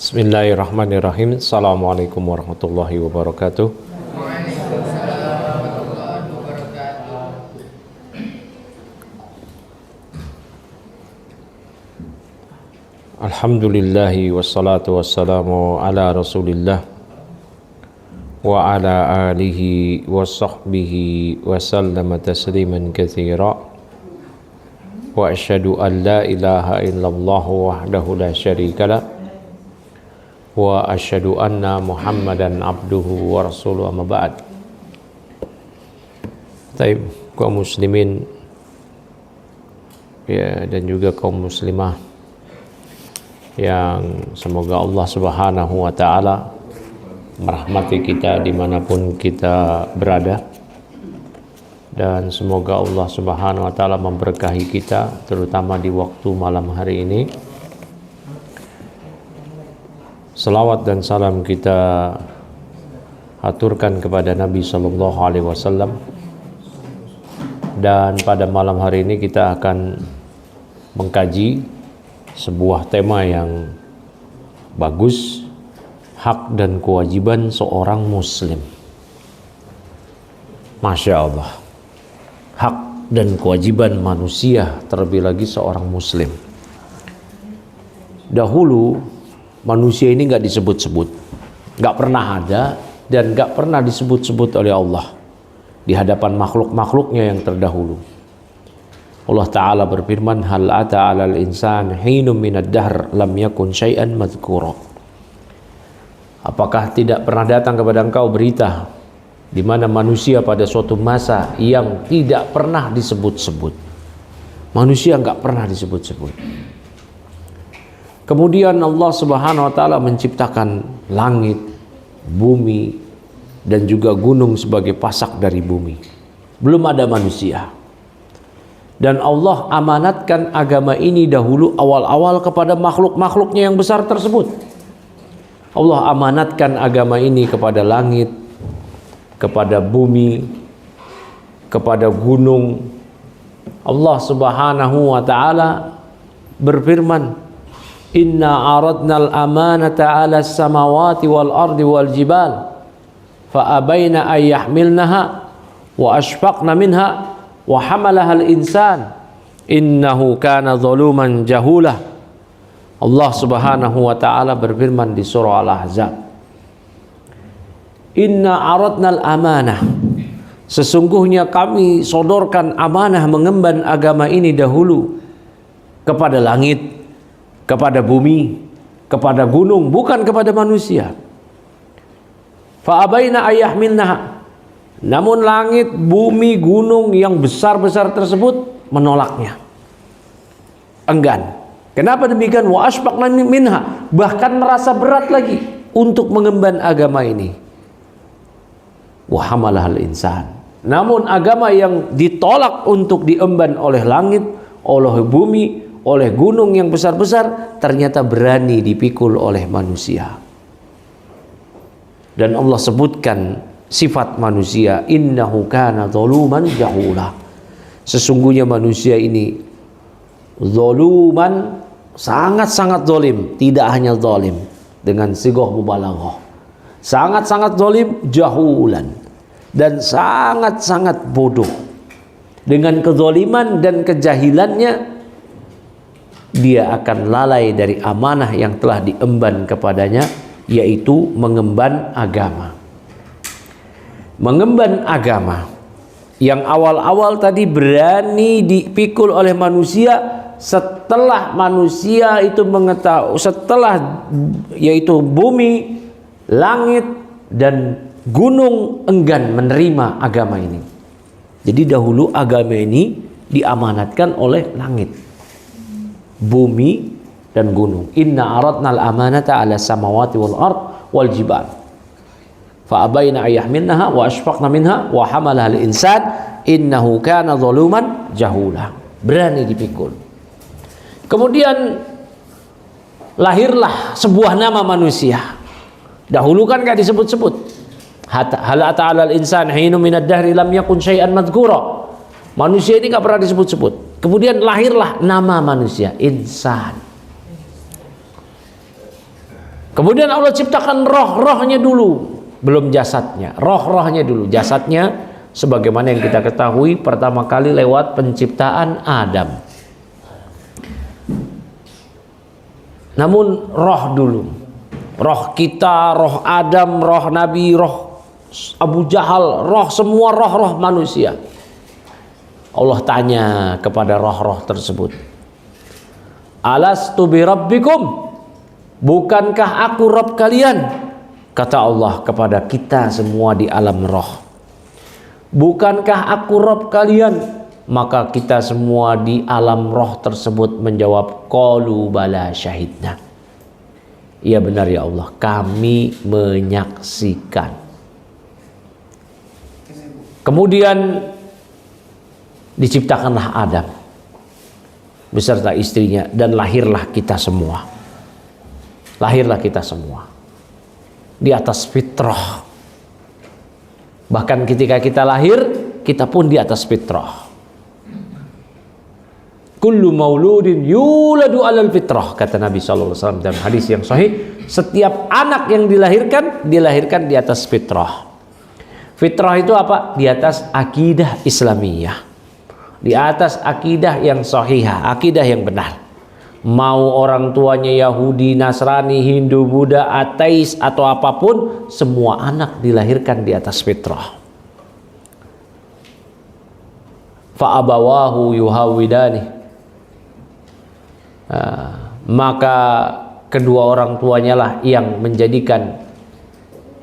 Bismillahirrahmanirrahim. Assalamualaikum warahmatullahi wabarakatuh. Alhamdulillahi wassalatu wassalamu ala rasulillah wa ala alihi wa sahbihi wa sallama tasliman katsira wa asyhadu an la ilaha illallah wahdahu la syarikalah wa asyhadu anna Muhammadan abduhu wa rasuluhu, amma ba'd. Baik, kaum muslimin ya, dan juga kaum muslimah yang semoga Allah Subhanahu wa ta'ala merahmati kita dimanapun kita berada, dan semoga Allah Subhanahu wa ta'ala memberkahi kita terutama di waktu malam hari ini. Salawat dan salam kita aturkan kepada Nabi Sallallahu Alaihi Wasallam. Dan pada malam hari ini kita akan mengkaji sebuah tema yang bagus, hak dan kewajiban seorang muslim. Masya Allah, hak dan kewajiban manusia, terlebih lagi seorang muslim. Dahulu manusia ini nggak disebut-sebut, nggak pernah ada dan nggak pernah disebut-sebut oleh Allah di hadapan makhluk-makhluknya yang terdahulu. Allah Ta'ala berfirman, hal ata 'alal insan hinum minad dahr lam yakun syai'an madhkura. Apakah tidak pernah datang kepada engkau berita di mana manusia pada suatu masa yang tidak pernah disebut-sebut? Manusia nggak pernah disebut-sebut. Kemudian Allah Subhanahu wa ta'ala menciptakan langit, bumi, dan juga gunung sebagai pasak dari bumi. Belum ada manusia. Dan Allah amanatkan agama ini dahulu awal-awal kepada makhluk-makhluknya yang besar tersebut. Allah amanatkan agama ini kepada langit, kepada bumi, kepada gunung. Allah Subhanahu wa ta'ala berfirman, inna aradnal amanata 'alas samawati wal ardi wal jibal fa abaina ay yahmilnaha wa ashfaqna minha wa hamalaha al insan innahu kana zaluman jahula. Allah Subhanahu wa ta'ala berfirman di surah Al-Ahzab, inna aradnal amanah, sesungguhnya kami sodorkan amanah mengemban agama ini dahulu kepada langit, kepada bumi, kepada gunung, bukan kepada manusia. Fa'abaina ayyahmilnaha, namun langit, bumi, gunung yang besar-besar tersebut menolaknya, enggan. Kenapa demikian? Wa ashfaqna minha, bahkan merasa berat lagi untuk mengemban agama ini. Wa hamalahal insan, namun agama yang ditolak untuk diemban oleh langit, oleh bumi, oleh gunung yang besar-besar, ternyata berani dipikul oleh manusia. Dan Allah sebutkan sifat manusia, innahu kana zaluman jahula. Sesungguhnya manusia ini zaluman, sangat-sangat zalim, tidak hanya zalim dengan sighah mubalaghah. Sangat-sangat zalim, jahulan, dan sangat-sangat bodoh. Dengan kezaliman dan kejahilannya, dia akan lalai dari amanah yang telah diemban kepadanya, yaitu mengemban agama. Mengemban agama yang awal-awal tadi berani dipikul oleh manusia, setelah manusia itu mengetahui, setelah yaitu bumi, langit, dan gunung enggan menerima agama ini. Jadi dahulu agama ini diamanatkan oleh langit, bumi, dan gunung. Inna aradnal amanata 'ala samawati wal ard wal jibal fa abaina ayyahmilnaha wa ashfaqna minha wa hamalaha al insan innahu kana zaluman jahula. Berani dipikul. Kemudian lahirlah sebuah nama manusia. Dahulu kan gak disebut-sebut. Hal ata 'alal insan hinum minad dahri lam yakun syai'an madhkura. Manusia ini gak pernah disebut-sebut. Kemudian lahirlah nama manusia, insan. Kemudian Allah ciptakan roh-rohnya dulu, belum jasadnya. Roh-rohnya dulu, jasadnya sebagaimana yang kita ketahui pertama kali lewat penciptaan Adam. Namun roh dulu. Roh kita, roh Adam, roh Nabi, roh Abu Jahal, roh semua roh-roh manusia. Allah tanya kepada roh-roh tersebut, alastu bi rabbikum, bukankah aku Rabb kalian? Kata Allah kepada kita semua di alam roh, bukankah aku Rabb kalian? Maka kita semua di alam roh tersebut menjawab, qalu bala syahidna. Iya benar ya Allah, kami menyaksikan. Kemudian diciptakanlah Adam beserta istrinya dan lahirlah kita semua. Lahirlah kita semua di atas fitrah. Bahkan ketika kita lahir, kita pun di atas fitrah. Kullu mauludin yuladu alal fitrah, kata Nabi SAW dalam hadis yang sahih. Setiap anak yang dilahirkan di atas fitrah. Fitrah itu apa? Di atas akidah Islamiyah, di atas akidah yang sahihah, akidah yang benar. Mau orang tuanya Yahudi, Nasrani, Hindu, Buddha, ateis atau apapun, semua anak dilahirkan di atas fitrah. Fa'abawahu yuhawidani, maka kedua orang tuanya lah yang menjadikan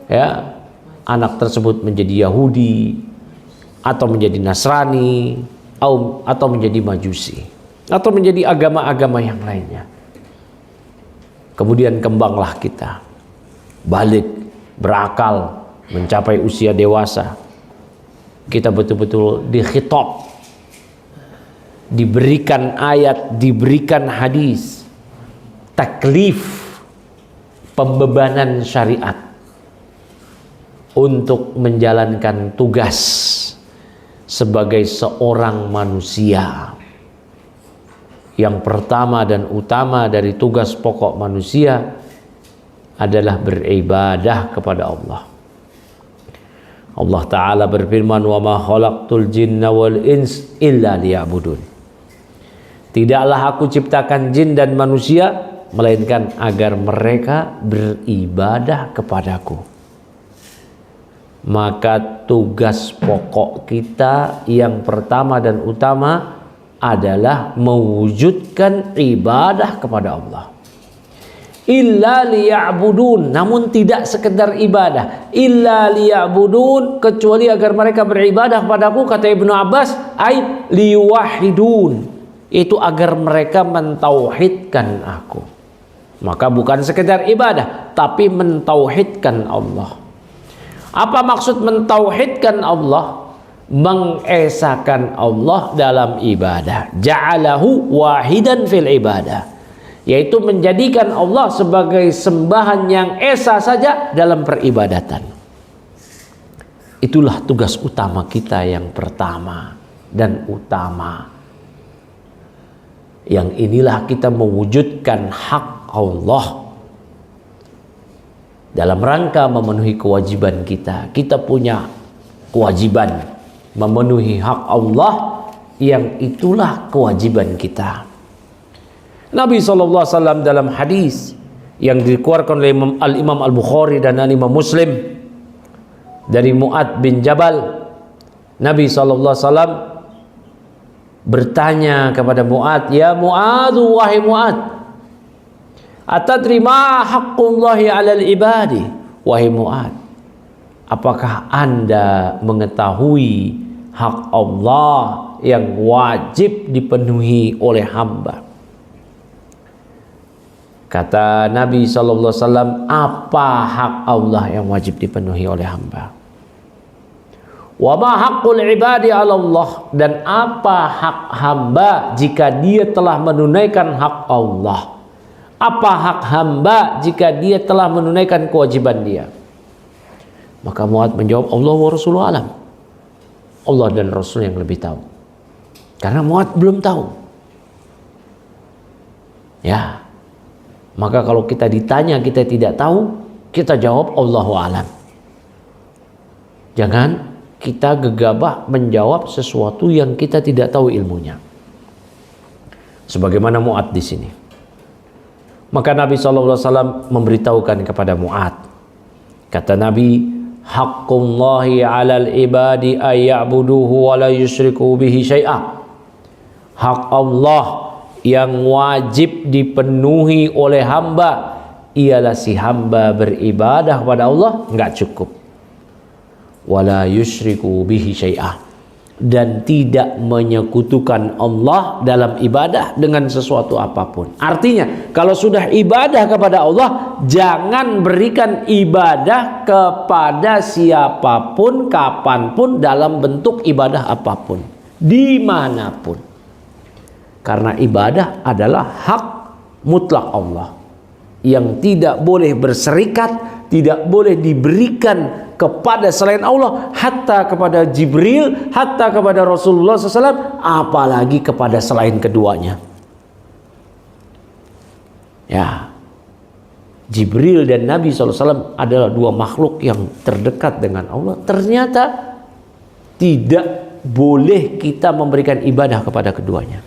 ya anak tersebut menjadi Yahudi atau menjadi Nasrani atau menjadi Majusi atau menjadi agama-agama yang lainnya. Kemudian kembanglah kita, balik, berakal, mencapai usia dewasa. Kita betul-betul dikhitab, diberikan ayat, diberikan hadis, taklif, pembebanan syariat untuk menjalankan tugas sebagai seorang manusia. Yang pertama dan utama dari tugas pokok manusia adalah beribadah kepada Allah. Allah Ta'ala berfirman, wa ma khalaqtul jinna wal ins illa liya'budun. Tidaklah aku ciptakan jin dan manusia melainkan agar mereka beribadah kepadaku. Maka tugas pokok kita yang pertama dan utama adalah mewujudkan ibadah kepada Allah. Illa liya'budun, namun tidak sekedar ibadah. Illa liya'budun, kecuali agar mereka beribadah kepadaku, kata Ibnu Abbas, ay liwahidun, itu agar mereka mentauhidkan aku. Maka bukan sekedar ibadah, tapi mentauhidkan Allah. Apa maksud mentauhidkan Allah? Mengesakan Allah dalam ibadah. Ja'alahu wahidan fil ibadah, yaitu menjadikan Allah sebagai sembahan yang esa saja dalam peribadatan. Itulah tugas utama kita yang pertama dan utama. Yang inilah kita mewujudkan hak Allah dalam rangka memenuhi kewajiban kita. Kita punya kewajiban memenuhi hak Allah, yang itulah kewajiban kita. Nabi SAW dalam hadis yang dikeluarkan oleh Al-Imam Al-Bukhari dan Al-Imam Muslim dari Mu'ad bin Jabal, Nabi SAW bertanya kepada Mu'ad, ya Mu'ad, wahai Mu'ad, atadri ma haqqullahi 'alal ibadi? Wahai Mu'ad, apakah Anda mengetahui hak Allah yang wajib dipenuhi oleh hamba? Kata Nabi SAW, apa hak Allah yang wajib dipenuhi oleh hamba? Wa ma haqqul ibadi 'ala Allah, dan apa hak hamba jika dia telah menunaikan hak Allah? Apa hak hamba jika dia telah menunaikan kewajiban dia? Maka Mu'ad menjawab, Allah wa Rasuluhu alam. Allah dan Rasul yang lebih tahu. Karena Mu'ad belum tahu. Ya. Maka kalau kita ditanya kita tidak tahu, kita jawab Allahu a'lam. Jangan kita gegabah menjawab sesuatu yang kita tidak tahu ilmunya. Sebagaimana Mu'adz di sini. Maka Nabi SAW memberitahukan kepada Mu'adz. Kata Nabi, haqqullahi 'alal ibadi ayya'buduhu wa la yusyriku bihi syai'a. Hak Allah yang wajib dipenuhi oleh hamba ialah si hamba beribadah kepada Allah enggak cukup. Wala yusyriku bihi syai'ah, dan tidak menyekutukan Allah dalam ibadah dengan sesuatu apapun. Artinya, kalau sudah ibadah kepada Allah, jangan berikan ibadah kepada siapapun, kapanpun, dalam bentuk ibadah apapun, dimanapun. Karena ibadah adalah hak mutlak Allah yang tidak boleh berserikat, tidak boleh diberikan kepada selain Allah, hatta kepada Jibril, hatta kepada Rasulullah SAW, apalagi kepada selain keduanya. Ya, Jibril dan Nabi SAW adalah dua makhluk yang terdekat dengan Allah. Ternyata tidak boleh kita memberikan ibadah kepada keduanya.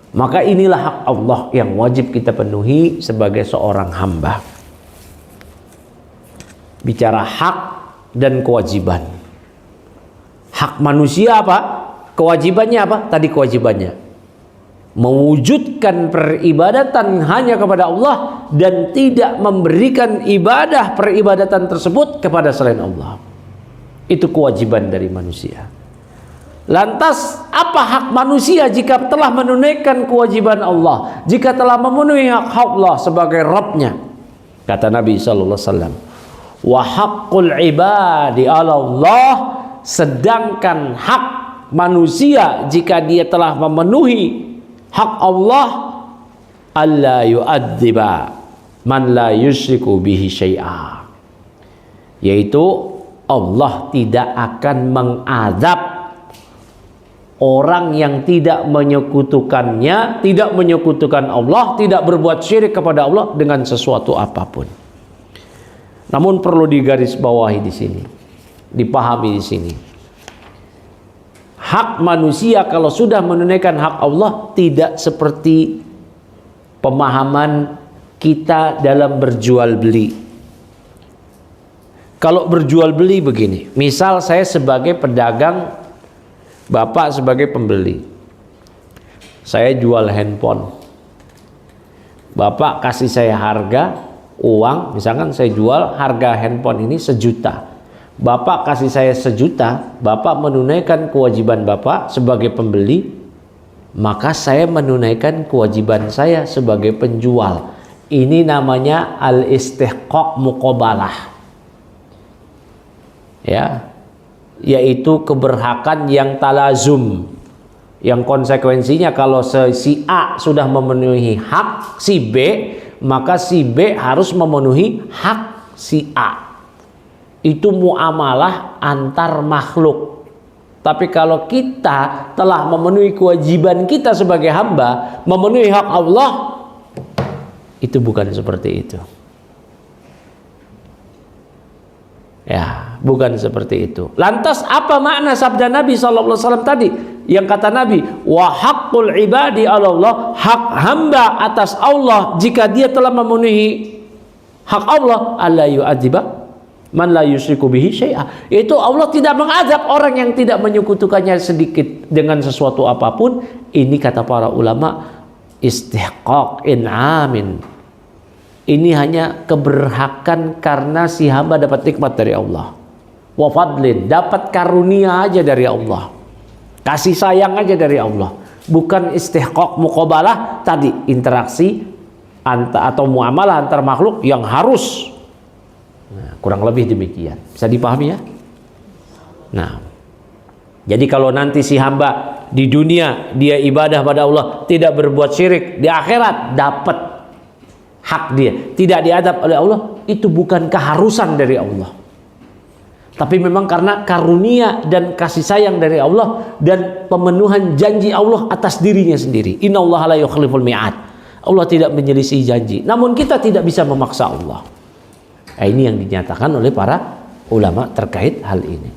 Maka inilah hak Allah yang wajib kita penuhi sebagai seorang hamba. Bicara hak dan kewajiban. Hak manusia apa? Kewajibannya apa? Tadi kewajibannya mewujudkan peribadatan hanya kepada Allah dan tidak memberikan ibadah peribadatan tersebut kepada selain Allah. Itu kewajiban dari manusia. Lantas apa hak manusia jika telah menunaikan kewajiban Allah, jika telah memenuhi hak Allah sebagai Rabbnya? Kata Nabi SAW, wa haqqul ibadi 'ala Allah, sedangkan hak manusia jika dia telah memenuhi hak Allah, alla yu'adziba man la yusyriku bihi syai'a, yaitu Allah tidak akan mengazab orang yang tidak menyekutukannya, tidak menyekutukan Allah, tidak berbuat syirik kepada Allah dengan sesuatu apapun. Namun perlu digarisbawahi di sini, dipahami di sini. Hak manusia kalau sudah menunaikan hak Allah tidak seperti pemahaman kita dalam berjual beli. Kalau berjual beli begini, misal saya sebagai pedagang, Bapak sebagai pembeli. Saya jual handphone. Bapak kasih saya harga uang, misalkan saya jual harga handphone ini 1 juta. Bapak kasih saya 1 juta, Bapak menunaikan kewajiban Bapak sebagai pembeli, maka saya menunaikan kewajiban saya sebagai penjual. Ini namanya al-istihqaq muqabalah. Ya, yaitu keberhakan yang talazum, yang konsekuensinya kalau si A sudah memenuhi hak si B, maka si B harus memenuhi hak si A. Itu muamalah antar makhluk. Tapi kalau kita telah memenuhi kewajiban kita sebagai hamba, memenuhi hak Allah, itu bukan seperti itu. Ya, bukan seperti itu. Lantas apa makna sabda Nabi SAW tadi? Yang kata Nabi, wa haqqul ibadi 'ala Allah, hak hamba atas Allah jika dia telah memenuhi hak Allah, alla yu'adziba man la yusyriku bihi syai'a. Itu Allah tidak mengazab orang yang tidak menyekutukannya sedikit dengan sesuatu apapun. Ini kata para ulama istihqaq in'amin. Ini hanya keberhakan karena si hamba dapat nikmat dari Allah. Wa fadlin, dapat karunia aja dari Allah. Kasih sayang aja dari Allah. Bukan istihqaq muqabalah tadi, interaksi atau muamalah antar makhluk yang harus. Nah, kurang lebih demikian. Bisa dipahami ya? Nah, jadi kalau nanti si hamba di dunia dia ibadah pada Allah, tidak berbuat syirik, di akhirat dapat hak dia, tidak diadab oleh Allah, itu bukan keharusan dari Allah, tapi memang karena karunia dan kasih sayang dari Allah dan pemenuhan janji Allah atas dirinya sendiri. Innallaha la yukhliful mi'ad. Allah tidak menyelisih janji. Namun kita tidak bisa memaksa Allah. Ini yang dinyatakan oleh para ulama terkait hal ini.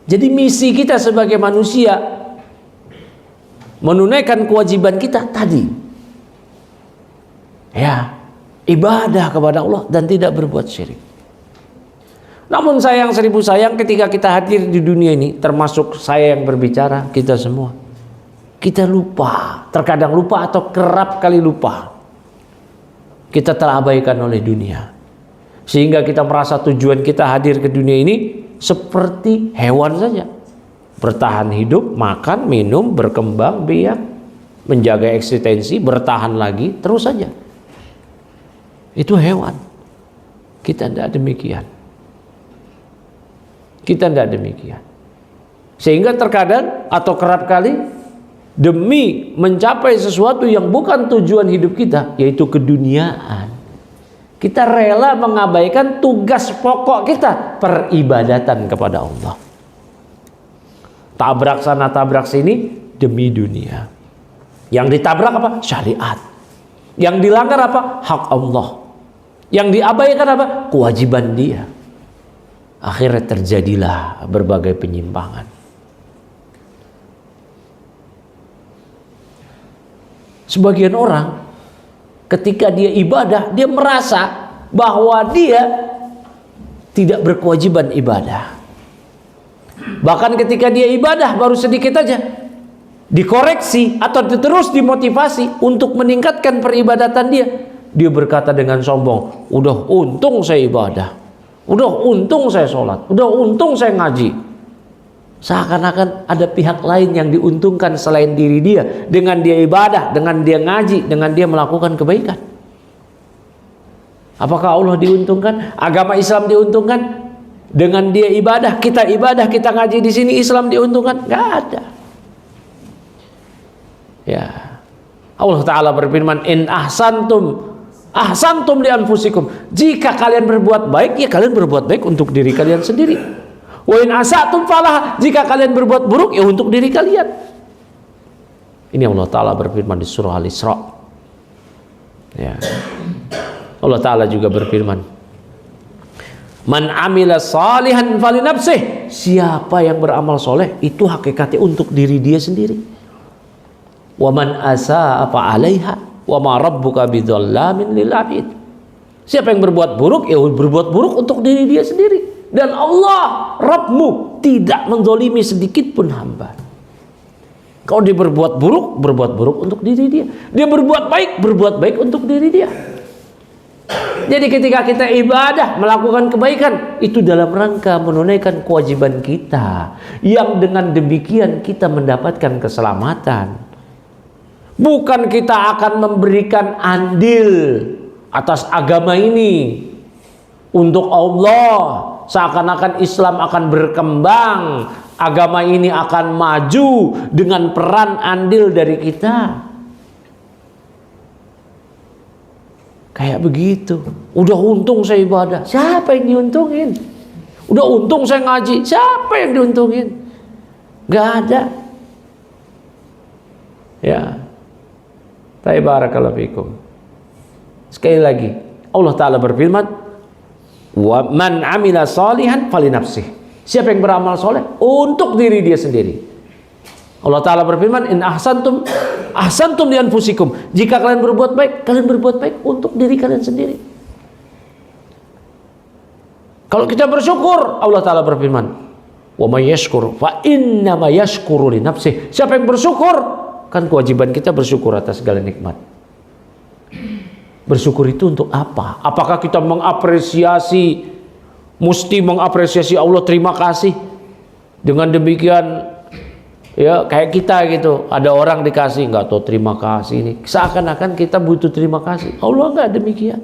Jadi misi kita sebagai manusia menunaikan kewajiban kita tadi, ya, ibadah kepada Allah dan tidak berbuat syirik. Namun sayang seribu sayang, ketika kita hadir di dunia ini, termasuk saya yang berbicara, kita semua, kita lupa, terkadang lupa atau kerap kali lupa. Kita terabaikan oleh dunia, sehingga kita merasa tujuan kita hadir ke dunia ini seperti hewan saja, bertahan hidup, makan, minum, berkembang biak, menjaga eksistensi, bertahan lagi, terus saja. Itu hewan. Kita tidak demikian. Kita tidak demikian. Sehingga terkadang atau kerap kali demi mencapai sesuatu yang bukan tujuan hidup kita, yaitu keduniaan, kita rela mengabaikan tugas pokok kita, peribadatan kepada Allah. Tabrak sana tabrak sini demi dunia. Yang ditabrak apa? Syariat. Yang dilanggar apa? Hak Allah. Yang diabaikan apa? Kewajiban dia. Akhirnya terjadilah berbagai penyimpangan. Sebagian orang ketika dia ibadah, dia merasa bahwa dia tidak berkewajiban ibadah. Bahkan ketika dia ibadah baru sedikit aja, dikoreksi atau terus dimotivasi untuk meningkatkan peribadatan dia, dia berkata dengan sombong, udah untung saya ibadah, udah untung saya sholat, udah untung saya ngaji. Seakan-akan ada pihak lain yang diuntungkan selain diri dia, dengan dia ibadah, dengan dia ngaji, dengan dia melakukan kebaikan. Apakah Allah diuntungkan? Agama Islam diuntungkan? Dengan dia ibadah, kita ngaji di sini, Islam diuntungkan? Gak ada. Ya, Allah Ta'ala berfirman, in ahsantum li anfusikum. Jika kalian berbuat baik, ya kalian berbuat baik untuk diri kalian sendiri. Wa in asatum falah. Jika kalian berbuat buruk, ya untuk diri kalian. Ini Allah Ta'ala berfirman di surah Al-Isra. Ya. Allah Ta'ala juga berfirman, man amila salihan falinafsih. Siapa yang beramal soleh, itu hakikatnya untuk diri dia sendiri. Wa man asa'a fa 'alaiha wa ma rabbuka bidzallamin lil 'abid. Siapa yang berbuat buruk, ya berbuat buruk untuk diri dia sendiri. Dan Allah, Rabbmu, tidak menzalimi sedikit pun hamba. Kalau dia berbuat buruk untuk diri dia. Dia berbuat baik untuk diri dia. Jadi ketika kita ibadah, melakukan kebaikan, itu dalam rangka menunaikan kewajiban kita, yang dengan demikian kita mendapatkan keselamatan. Bukan kita akan memberikan andil atas agama ini untuk Allah, seakan-akan Islam akan berkembang, agama ini akan maju dengan peran andil dari kita. Kayak begitu. Udah untung saya ibadah, siapa yang diuntungin? Udah untung saya ngaji, siapa yang diuntungin? Gak ada. Ya. Barakallahu fikum. Sekali lagi, Allah Ta'ala berfirman, wa man amila salihan falinafsih. Siapa yang beramal soleh, untuk diri dia sendiri. Allah Ta'ala berfirman, in ahsantum li anfusikum. Jika kalian berbuat baik untuk diri kalian sendiri. Kalau kita bersyukur, Allah Ta'ala berfirman, wa may yashkur fa innama yashkuru li nafsih. Siapa yang bersyukur, kan kewajiban kita bersyukur atas segala nikmat. Bersyukur itu untuk apa? Apakah kita mesti mengapresiasi Allah, terima kasih. Dengan demikian, ya kayak kita gitu, ada orang dikasih nggak tahu terima kasih, ini seakan-akan kita butuh terima kasih. Allah nggak demikian.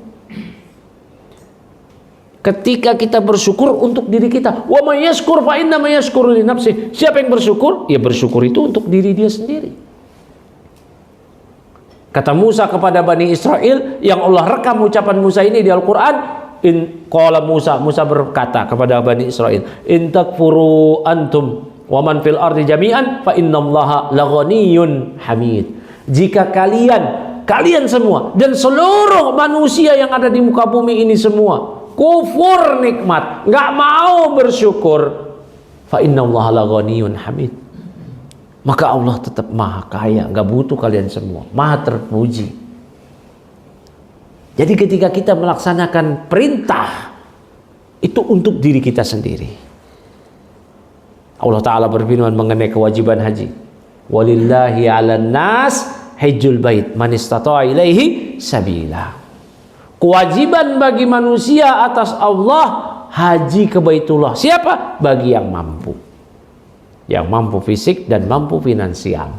Ketika kita bersyukur untuk diri kita, wa may yashkur fa innama yashkuru li nafsihi. Siapa yang bersyukur, ya bersyukur itu untuk diri dia sendiri. Kata Musa kepada Bani Israel, yang Allah rekam ucapan Musa ini di Al-Quran, qala Musa berkata kepada Bani Israel, in takfuru antum wa man fil ardi jami'an fa innallaha laghaniyyun hamid. jika kalian semua dan seluruh manusia yang ada di muka bumi ini semua kufur nikmat, nggak mau bersyukur, fa innallaha laghaniyun hamid, maka Allah tetap maha kaya, nggak butuh kalian semua, maha terpuji. Jadi ketika kita melaksanakan perintah itu untuk diri kita sendiri. Allah Ta'ala berfirman mengenai kewajiban haji, walillahi 'alan nas hajjul bait man istata'a ilaihi sabila. Kewajiban bagi manusia atas Allah haji ke Baitullah. Siapa? Bagi yang mampu. Yang mampu fisik dan mampu finansial.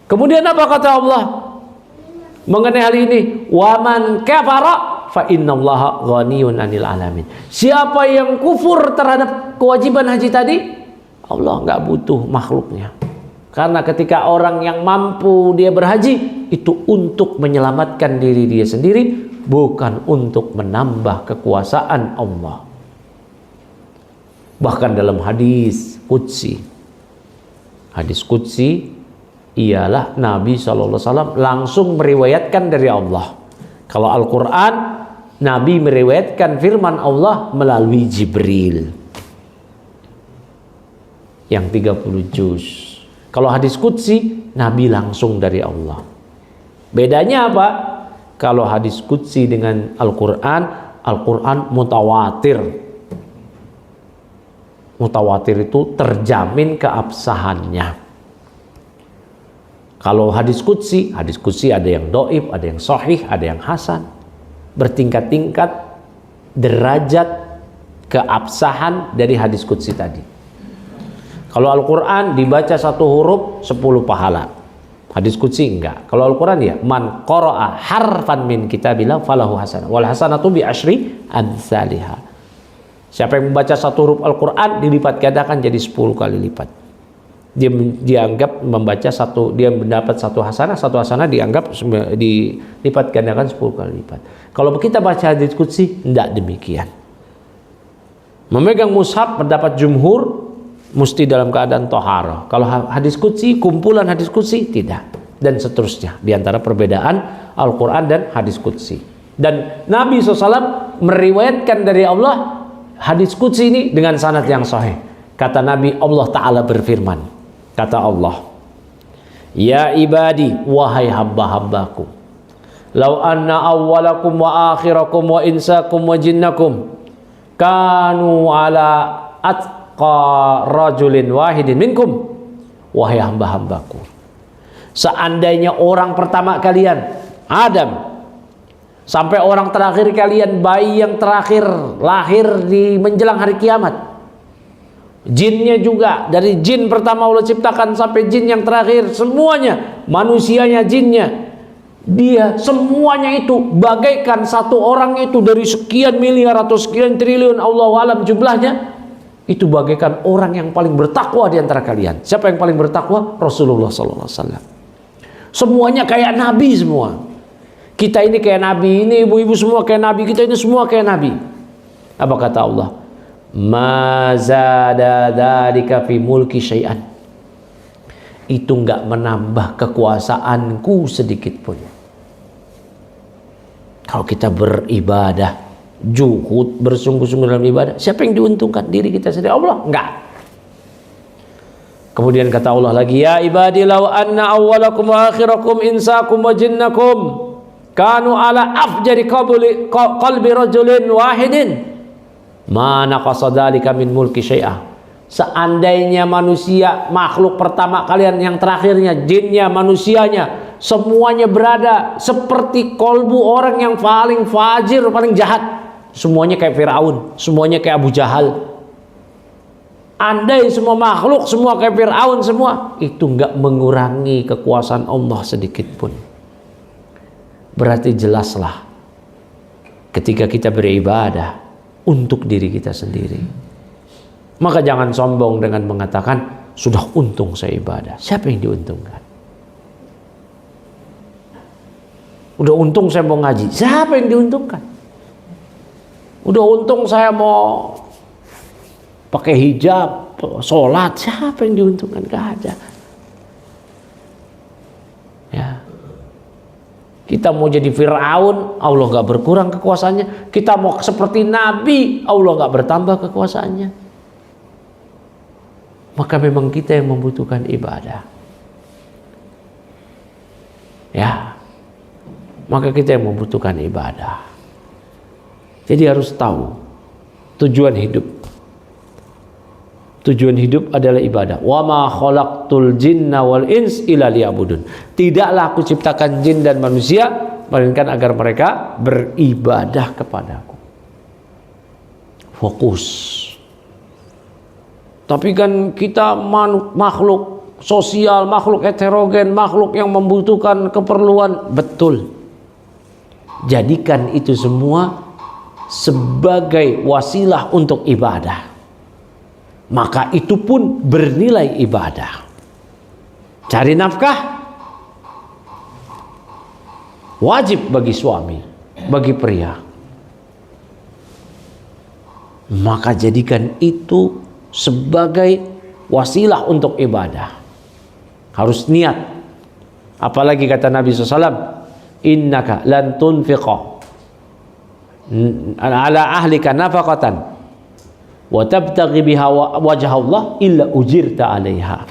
Kemudian apa kata Allah mengenai hal ini? Wa man kafara fa innallaha ghaniyun 'anil alamin. Siapa yang kufur terhadap kewajiban haji tadi, Allah nggak butuh makhluknya. Karena ketika orang yang mampu dia berhaji, itu untuk menyelamatkan diri dia sendiri, bukan untuk menambah kekuasaan Allah. Bahkan dalam hadis qudsi ialah Nabi SAW langsung meriwayatkan dari Allah. Kalau Al-Quran, Nabi meriwayatkan firman Allah melalui Jibril yang 30 juz. Kalau hadis qudsi, Nabi langsung dari Allah. Bedanya apa? Kalau hadis qudsi dengan Al-Quran, Al-Quran mutawatir. Mutawatir itu terjamin keabsahannya. Kalau hadis qudsi ada yang doib, ada yang sahih, ada yang hasan. Bertingkat-tingkat derajat keabsahan dari hadis qudsi tadi. Kalau Al-Quran dibaca satu huruf 10 pahala. Hadis qudsi enggak. Kalau Al-Quran ya, man qara'a harfan min kitabillah falahu hasanah wal hasanatu bi asyri amsalihha. Siapa yang membaca satu huruf Al-Quran dilipat gandakan jadi 10 kali lipat. Dia dianggap membaca satu, dia mendapat satu hasanah dianggap dilipat gandakan 10 kali lipat. Kalau kita baca hadis qudsi enggak demikian. Memegang mushaf pendapat jumhur mesti dalam keadaan tohara. Kalau hadis qudsi, kumpulan hadis qudsi tidak, dan seterusnya. Di antara perbedaan Al-Quran dan hadis qudsi. Dan Nabi SAW meriwayatkan dari Allah hadis qudsi ini dengan sanad yang sahih. Kata Nabi, Allah Ta'ala berfirman, kata Allah, ya ibadi, wahai hamba-hambaku, lau anna awwalakum wa akhirakum wa insakum wa jinnakum kanu ala rajulin wahidin minkum, wahai hamba-hambaku, seandainya orang pertama kalian Adam sampai orang terakhir kalian, bayi yang terakhir lahir di menjelang hari kiamat, jinnya juga, dari jin pertama Allah ciptakan sampai jin yang terakhir, semuanya, manusianya, jinnya, dia semuanya itu bagaikan satu orang itu dari sekian miliar atau sekian triliun, Allahu alam jumlahnya, itu bagaikan orang yang paling bertakwa di antara kalian. Siapa yang paling bertakwa? Rasulullah SAW. Semuanya kayak Nabi semua. Kita ini kayak Nabi, ini ibu-ibu semua kayak Nabi, kita ini semua kayak Nabi. Apa kata Allah? Ma zada dzalika fi mulki syai'an. Itu enggak menambah kekuasaanku sedikit pun. Kalau kita beribadah, juhud, bersungguh-sungguh dalam ibadah, siapa yang diuntungkan? Diri kita sendiri. Allah? Enggak. Kemudian kata Allah lagi, ya ibadi law anna awwalakum wa akhirakum insakum wa jinnakum kanu ala afjari qalbi rajulin wahidin ma naqasa dzalika min mulki syai'ah. Seandainya manusia, makhluk pertama kalian, yang terakhirnya, jinnya, manusianya, semuanya berada seperti kolbu orang yang paling fajir, paling jahat, semuanya kayak Fir'aun, semuanya kayak Abu Jahal, andai semua makhluk semua kayak Fir'aun semua, itu enggak mengurangi kekuasaan Allah sedikit pun. Berarti jelaslah ketika kita beribadah untuk diri kita sendiri, maka jangan sombong dengan mengatakan sudah untung saya ibadah. Siapa yang diuntungkan? Udah untung saya mau ngaji, siapa yang diuntungkan? Udah untung saya mau pakai hijab, sholat, siapa yang diuntungkan? Gak ada. Kita mau jadi Fir'aun, Allah nggak berkurang kekuasaannya. Kita mau seperti Nabi, Allah nggak bertambah kekuasaannya. Maka memang kita yang membutuhkan ibadah. Ya, maka kita yang membutuhkan ibadah. Jadi harus tahu tujuan hidup. Tujuan hidup adalah ibadah. Wa ma khalaqtul jinna wal ins illa liya'budun. Tidaklah aku ciptakan jin dan manusia melainkan agar mereka beribadah kepadaku. Fokus. Tapi kan kita makhluk sosial, makhluk heterogen, makhluk yang membutuhkan keperluan. Betul. Jadikan itu semua sebagai wasilah untuk ibadah. Maka itu pun bernilai ibadah. Cari nafkah wajib bagi suami, bagi pria. Maka jadikan itu sebagai wasilah untuk ibadah. Harus niat. Apalagi kata Nabi SAW, innaka lan tunfiqa ala ahlika nafaqatan wa tabtaghi biha wajha Allah illa ujirta 'alaiha.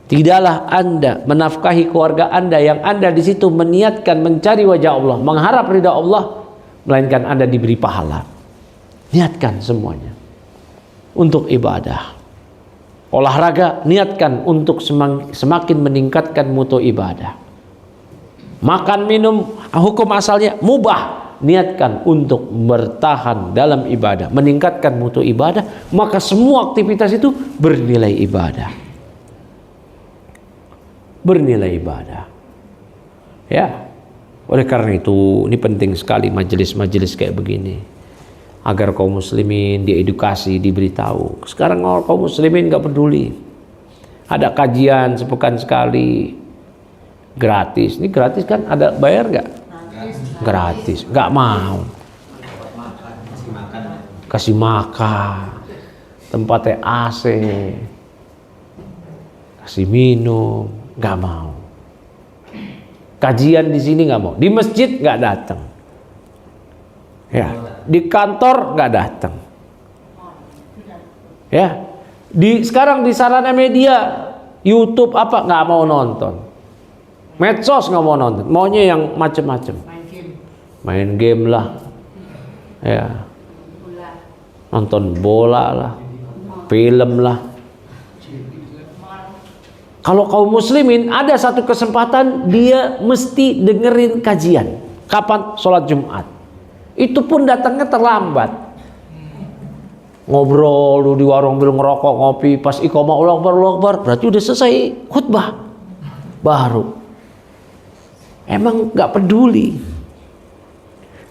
Tidaklah Anda menafkahi keluarga Anda yang Anda di situ meniatkan mencari wajah Allah, mengharap ridha Allah, melainkan Anda diberi pahala. Niatkan semuanya untuk ibadah. Olahraga, niatkan untuk semakin meningkatkan mutu ibadah. Makan minum hukum asalnya mubah, niatkan untuk bertahan dalam ibadah, meningkatkan mutu ibadah, maka semua aktivitas itu bernilai ibadah. Bernilai ibadah. Ya. Oleh karena itu, ini penting sekali majelis-majelis kayak begini. Agar kaum muslimin diedukasi, diberitahu. Sekarang kaum muslimin gak peduli. Ada kajian sepekan sekali. Gratis. Ini gratis kan? Ada bayar gak? Gratis, nggak mau. Kasih makan, tempatnya AC, kasih minum, nggak mau. Kajian di sini nggak mau, di masjid nggak datang, ya, di kantor nggak datang, ya, sekarang di sarana media, YouTube apa nggak mau nonton, medsos nggak mau nonton, maunya yang macem-macem. Main game lah, ya, nonton bola lah, film lah. Kalau kaum muslimin ada satu kesempatan dia mesti dengerin kajian. Kapan? Sholat Jumat. Itu pun datangnya terlambat. Ngobrol lu di warung bil ngerokok ngopi, pas iqamah Allahu Akbar, Allahu Akbar, berarti udah selesai khutbah baru. Emang nggak peduli.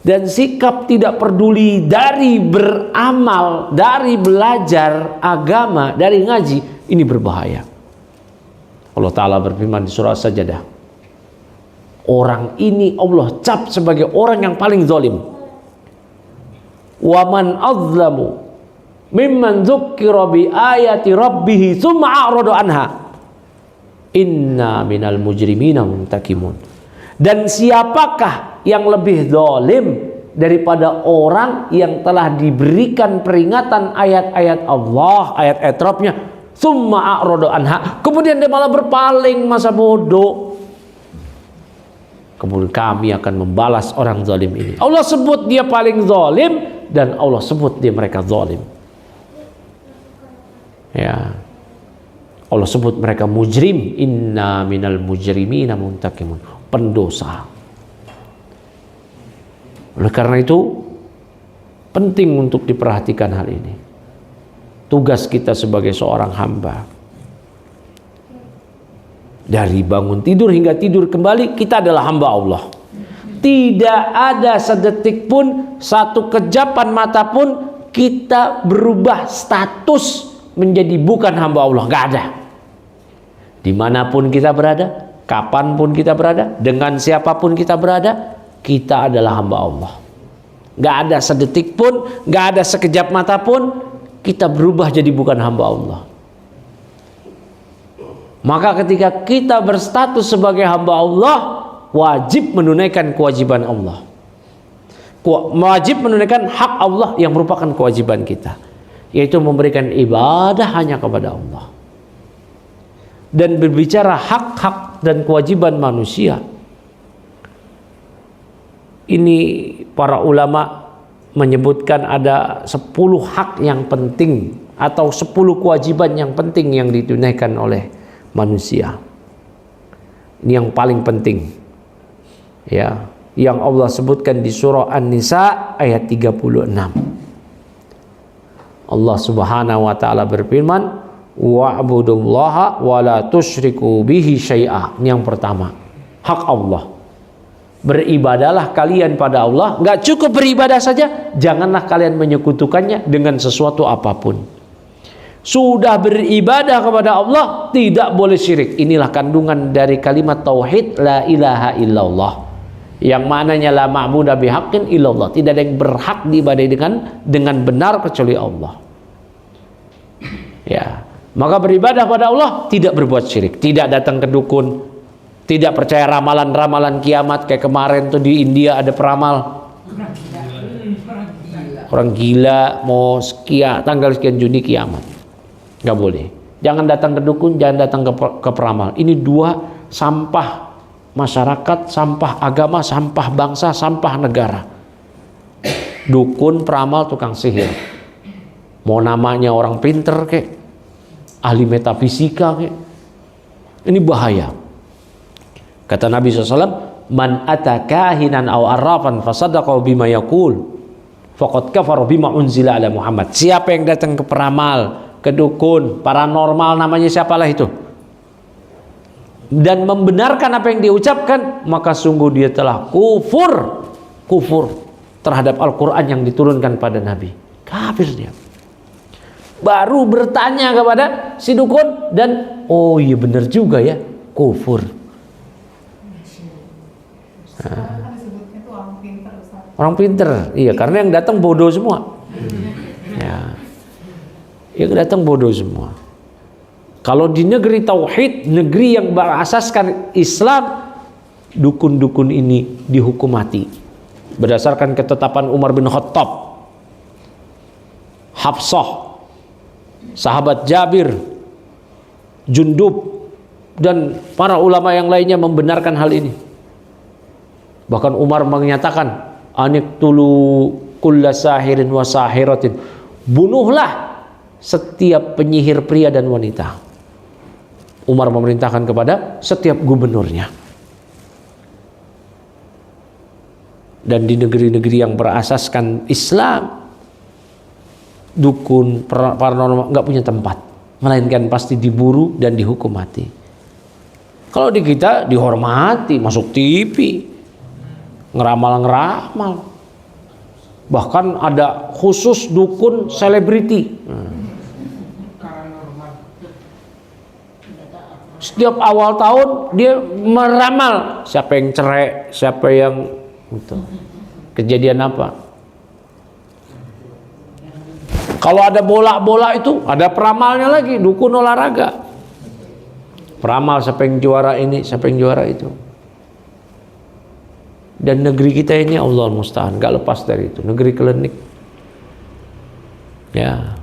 Dan sikap tidak peduli dari beramal, dari belajar agama, dari ngaji, ini berbahaya. Allah Ta'ala berfirman di surah Sajadah, orang ini Allah cap sebagai orang yang paling zalim. Wa man azlamu mimman dzukkira bi ayati rabbih tsumma a'rada anha inna minal mujrimina muntakimun. Dan siapakah yang lebih zalim daripada orang yang telah diberikan peringatan ayat-ayat Allah, ayat-ayat Rabbnya, summa a'rada anha, kemudian dia malah berpaling, masa bodoh. Kemudian kami akan membalas orang zalim ini. Allah sebut dia paling zalim dan Allah sebut dia mereka zalim. Ya. Allah sebut mereka mujrim, inna minal mujrimina muntakimun, pendosa. Oleh karena itu penting untuk diperhatikan hal ini. Tugas kita sebagai seorang hamba, dari bangun tidur hingga tidur kembali, kita adalah hamba Allah. Tidak ada sedetik pun, satu kejapan mata pun kita berubah status menjadi bukan hamba Allah. Gak ada. Dimanapun kita berada, kapanpun kita berada, dengan siapapun kita berada, kita adalah hamba Allah. Gak ada sedetik pun, gak ada sekejap mata pun kita berubah jadi bukan hamba Allah. Maka ketika kita berstatus sebagai hamba Allah, wajib menunaikan kewajiban Allah. Wajib menunaikan hak Allah yang merupakan kewajiban kita, yaitu memberikan ibadah hanya kepada Allah. Dan berbicara hak-hak dan kewajiban manusia, ini para ulama menyebutkan ada 10 hak yang penting atau 10 kewajiban yang penting yang ditunaikan oleh manusia. Ini yang paling penting, ya, yang Allah sebutkan di surah An-Nisa ayat 36. Allah Subhanahu wa taala berfirman, wa'budullaha wa la tusyriku bihi syai'a. Ini yang pertama, hak Allah. Beribadalah kalian pada Allah. Enggak cukup beribadah saja, janganlah kalian menyekutukannya dengan sesuatu apapun. Sudah beribadah kepada Allah, tidak boleh syirik. Inilah kandungan dari kalimat tauhid la ilaha illallah, yang maknanya la ma'budu bihaqqin illallah. Tidak ada yang berhak diibadahi dengan benar kecuali Allah. Ya, maka beribadah pada Allah, tidak berbuat syirik, tidak datang ke dukun, tidak percaya ramalan-ramalan kiamat kayak kemarin tuh di India ada peramal. Orang gila mau tanggal sekian Juni kiamat. Nggak boleh. Jangan datang ke dukun, jangan datang ke peramal. Ini 2 sampah masyarakat, sampah agama, sampah bangsa, sampah negara. Dukun, peramal, tukang sihir. Mau namanya orang pinter kek, ahli metafisika kek, ini bahaya. Kata Nabi SAW, man ata kahinan aw arrafan fasaddaqa bima yaqul faqad kafara bima unzila ala Muhammad. Siapa yang datang ke peramal, ke dukun, paranormal, namanya siapalah itu, dan membenarkan apa yang diucapkan, maka sungguh dia telah kufur terhadap Al-Quran yang diturunkan pada Nabi. Kafir dia. Baru bertanya kepada si dukun dan oh iya benar juga ya, kufur. Nah. Orang pinter, iya, karena yang datang bodoh semua. Ya. Yang datang bodoh semua. Kalau di negeri tauhid, negeri yang berasaskan Islam, dukun-dukun ini dihukum mati berdasarkan ketetapan Umar bin Khattab, Hafsah, sahabat Jabir, Jundub, dan para ulama yang lainnya membenarkan hal ini. Bahkan Umar menyatakan, aniqtulu kulla sahirin wa sahiratin, bunuhlah setiap penyihir pria dan wanita. Umar memerintahkan kepada setiap gubernurnya. Dan di negeri-negeri yang berasaskan Islam, dukun, paranormal nggak punya tempat, melainkan pasti diburu dan dihukum mati. Kalau di kita dihormati, masuk TV, ngeramal-ngeramal, bahkan ada khusus dukun selebriti. Setiap awal tahun dia meramal siapa yang cerai, siapa yang itu, kejadian apa. Kalau ada bola itu ada peramalnya lagi, dukun olahraga. Peramal siapa yang juara ini, siapa yang juara itu. Dan negeri kita ini Allah musta'an, gak lepas dari itu, negeri klinik. Ya,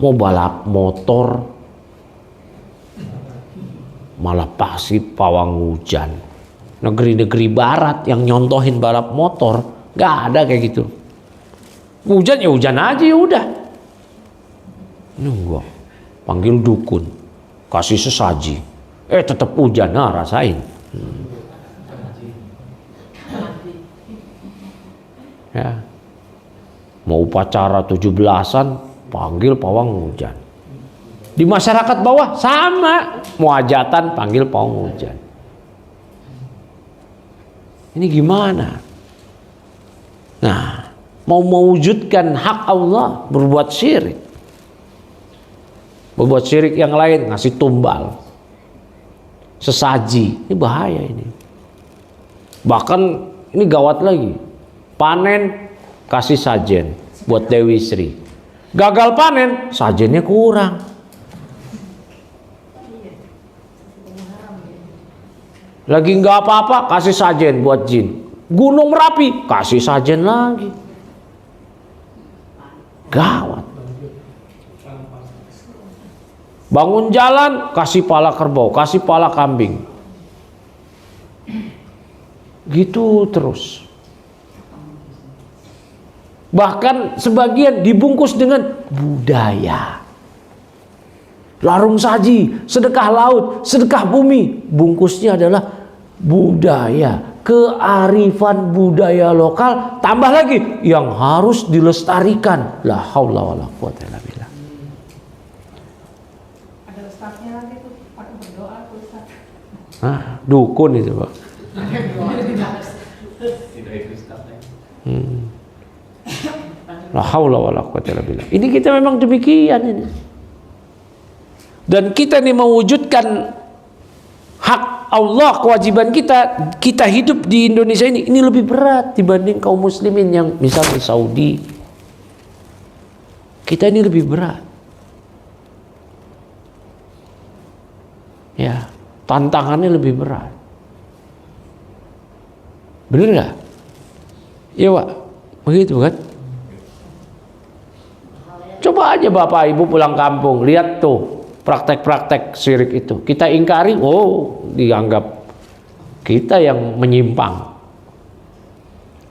mau balap motor malah pasif pawang hujan. Negeri-negeri barat yang nyontohin balap motor gak ada kayak gitu. Hujan ya hujan aja ya udah. Ini enggak, panggil dukun, kasih sesaji, tetap hujan, nah rasain. Ya, mau upacara 17-an panggil pawang hujan. Di masyarakat bawah sama, mau hajatan panggil pawang hujan. Ini gimana? Nah, mau mewujudkan hak Allah, berbuat syirik. Berbuat syirik yang lain, ngasih tumbal, sesaji, ini bahaya ini. Bahkan ini gawat lagi, panen kasih sajen buat Dewi Sri, gagal panen sajennya kurang. Lagi nggak apa-apa, kasih sajen buat jin. Gunung Merapi, kasih sajen lagi. Gawat. Bangun jalan, kasih pala kerbau, kasih pala kambing. Gitu terus. Bahkan sebagian dibungkus dengan budaya. Larung saji, sedekah laut, sedekah bumi. Bungkusnya adalah budaya, kearifan budaya lokal. Tambah lagi yang harus dilestarikan. La haula wala quwwata illa billah. Ada ustaznya lagi tuh, pakai berdoa tuh ustaz. Dukun itu, Pak. Tidak itu ustaz. La haula wala quwwata illa billah. Ini kita memang demikian ini. Dan kita ini mewujudkan hak Allah, kewajiban kita hidup di Indonesia ini lebih berat dibanding kaum muslimin yang misalnya di Saudi. Kita ini lebih berat. Ya, tantangannya lebih berat. Bener nggak? Iya, Pak. Begitu kan? Coba aja Bapak Ibu pulang kampung, lihat tuh praktek-praktek syirik itu. Kita ingkari, dianggap kita yang menyimpang.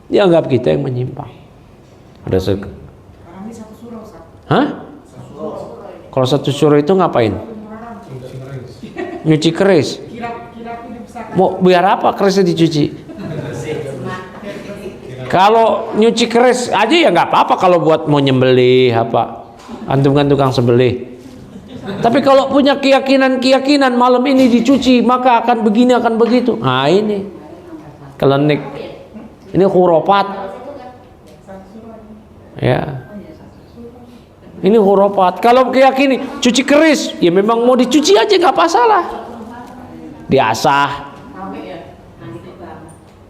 Dianggap kita yang menyimpang. Ada Kami satu surau, Ustaz. Hah? Kalau satu surau itu ngapain? Nyuci keris. Kirap itu dibesarkan. Mau biar apa kerisnya dicuci? Kalau nyuci keris aja ya nggak apa-apa kalau buat mau nyembelih apa. Antum kan tukang sembelih. Tapi kalau punya keyakinan malam ini dicuci maka akan begini akan begitu. Nah ini kelenik. Ini khurafat. Ya. Ini khurafat. Kalau keyakinan cuci keris, ya memang mau dicuci aja nggak masalah. Diasah.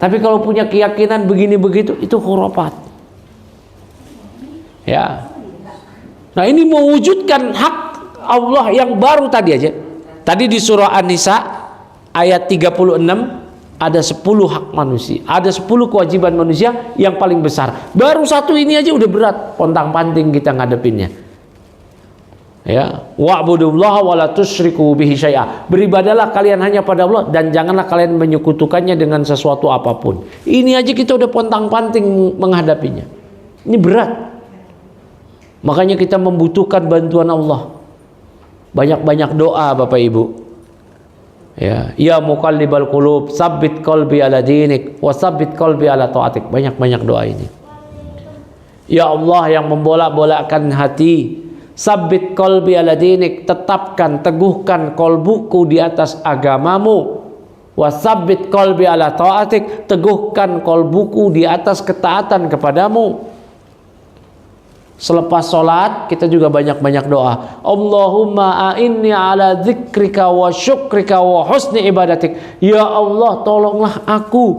Tapi kalau punya keyakinan begini begitu itu khurafat. Ya. Nah ini mewujudkan hak Allah yang baru tadi aja. Tadi di surah An-Nisa ayat 36 ada 10 hak manusia, ada 10 kewajiban manusia yang paling besar. Baru satu ini aja udah berat, pontang-panting kita ngadepinnya. Ya, wa'budullaha wa la tusyriku bihi syai'a. Beribadalah kalian hanya pada Allah dan janganlah kalian menyekutukannya dengan sesuatu apapun. Ini aja kita udah pontang-panting menghadapinya. Ini berat. Makanya kita membutuhkan bantuan Allah. Banyak-banyak doa Bapak Ibu. Ya muqallibal qulub, tsabbit qalbi ala dinik wa tsabbit qalbi ala taatik. Banyak-banyak doa ini. Ya Allah yang membolak-bolakkan hati, tsabbit qalbi ala dinik, tetapkan, teguhkan kolbuku di atas agamamu. Wa tsabbit qalbi ala taatik, teguhkan kolbuku di atas ketaatan kepadamu. Selepas sholat kita juga banyak-banyak doa. Allahumma a'inni ala dzikrika wa syukrika wa husni ibadatik. Ya Allah tolonglah aku.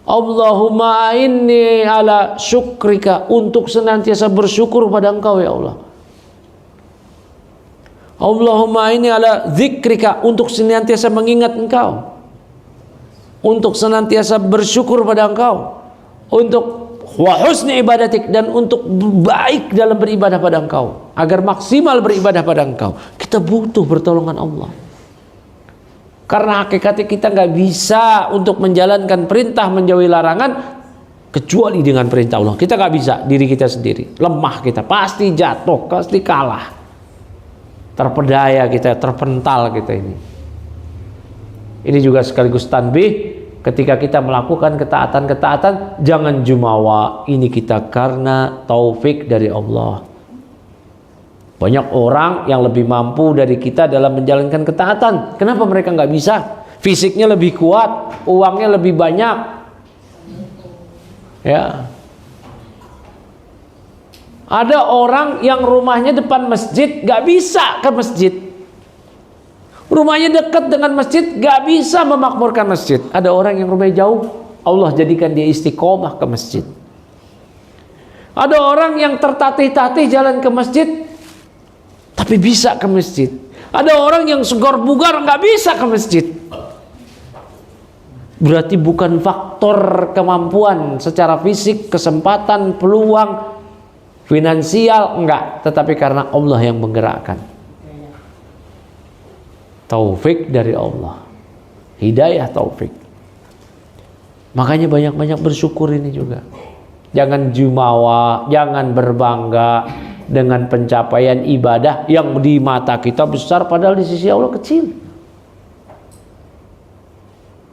Allahumma a'inni ala syukrika, untuk senantiasa bersyukur pada Engkau ya Allah. Allahumma a'inni ala dzikrika, untuk senantiasa mengingat Engkau. Untuk senantiasa bersyukur pada Engkau. Untuk wa husni ibadatik, dan untuk baik dalam beribadah pada Engkau, agar maksimal beribadah pada Engkau. Kita butuh pertolongan Allah, karena hakikatnya kita nggak bisa untuk menjalankan perintah menjauhi larangan kecuali dengan perintah Allah. Kita nggak bisa diri kita sendiri, lemah kita, pasti jatuh, pasti kalah, terpedaya kita, terpental kita ini. Ini juga sekaligus tanbih. Ketika kita melakukan ketaatan-ketaatan, jangan jumawa. Ini kita karena taufik dari Allah. Banyak orang yang lebih mampu dari kita dalam menjalankan ketaatan. Kenapa mereka nggak bisa? Fisiknya lebih kuat, uangnya lebih banyak. Ya. Ada orang yang rumahnya depan masjid, nggak bisa ke masjid. Rumahnya dekat dengan masjid, gak bisa memakmurkan masjid. Ada orang yang rumahnya jauh, Allah jadikan dia istiqomah ke masjid. Ada orang yang tertatih-tatih jalan ke masjid, tapi bisa ke masjid. Ada orang yang segar bugar nggak bisa ke masjid. Berarti bukan faktor kemampuan secara fisik, kesempatan, peluang, finansial, enggak. Tetapi karena Allah yang menggerakkan. Taufik dari Allah. Hidayah taufik. Makanya banyak-banyak bersyukur ini juga. Jangan jumawa, jangan berbangga dengan pencapaian ibadah yang di mata kita besar padahal di sisi Allah kecil.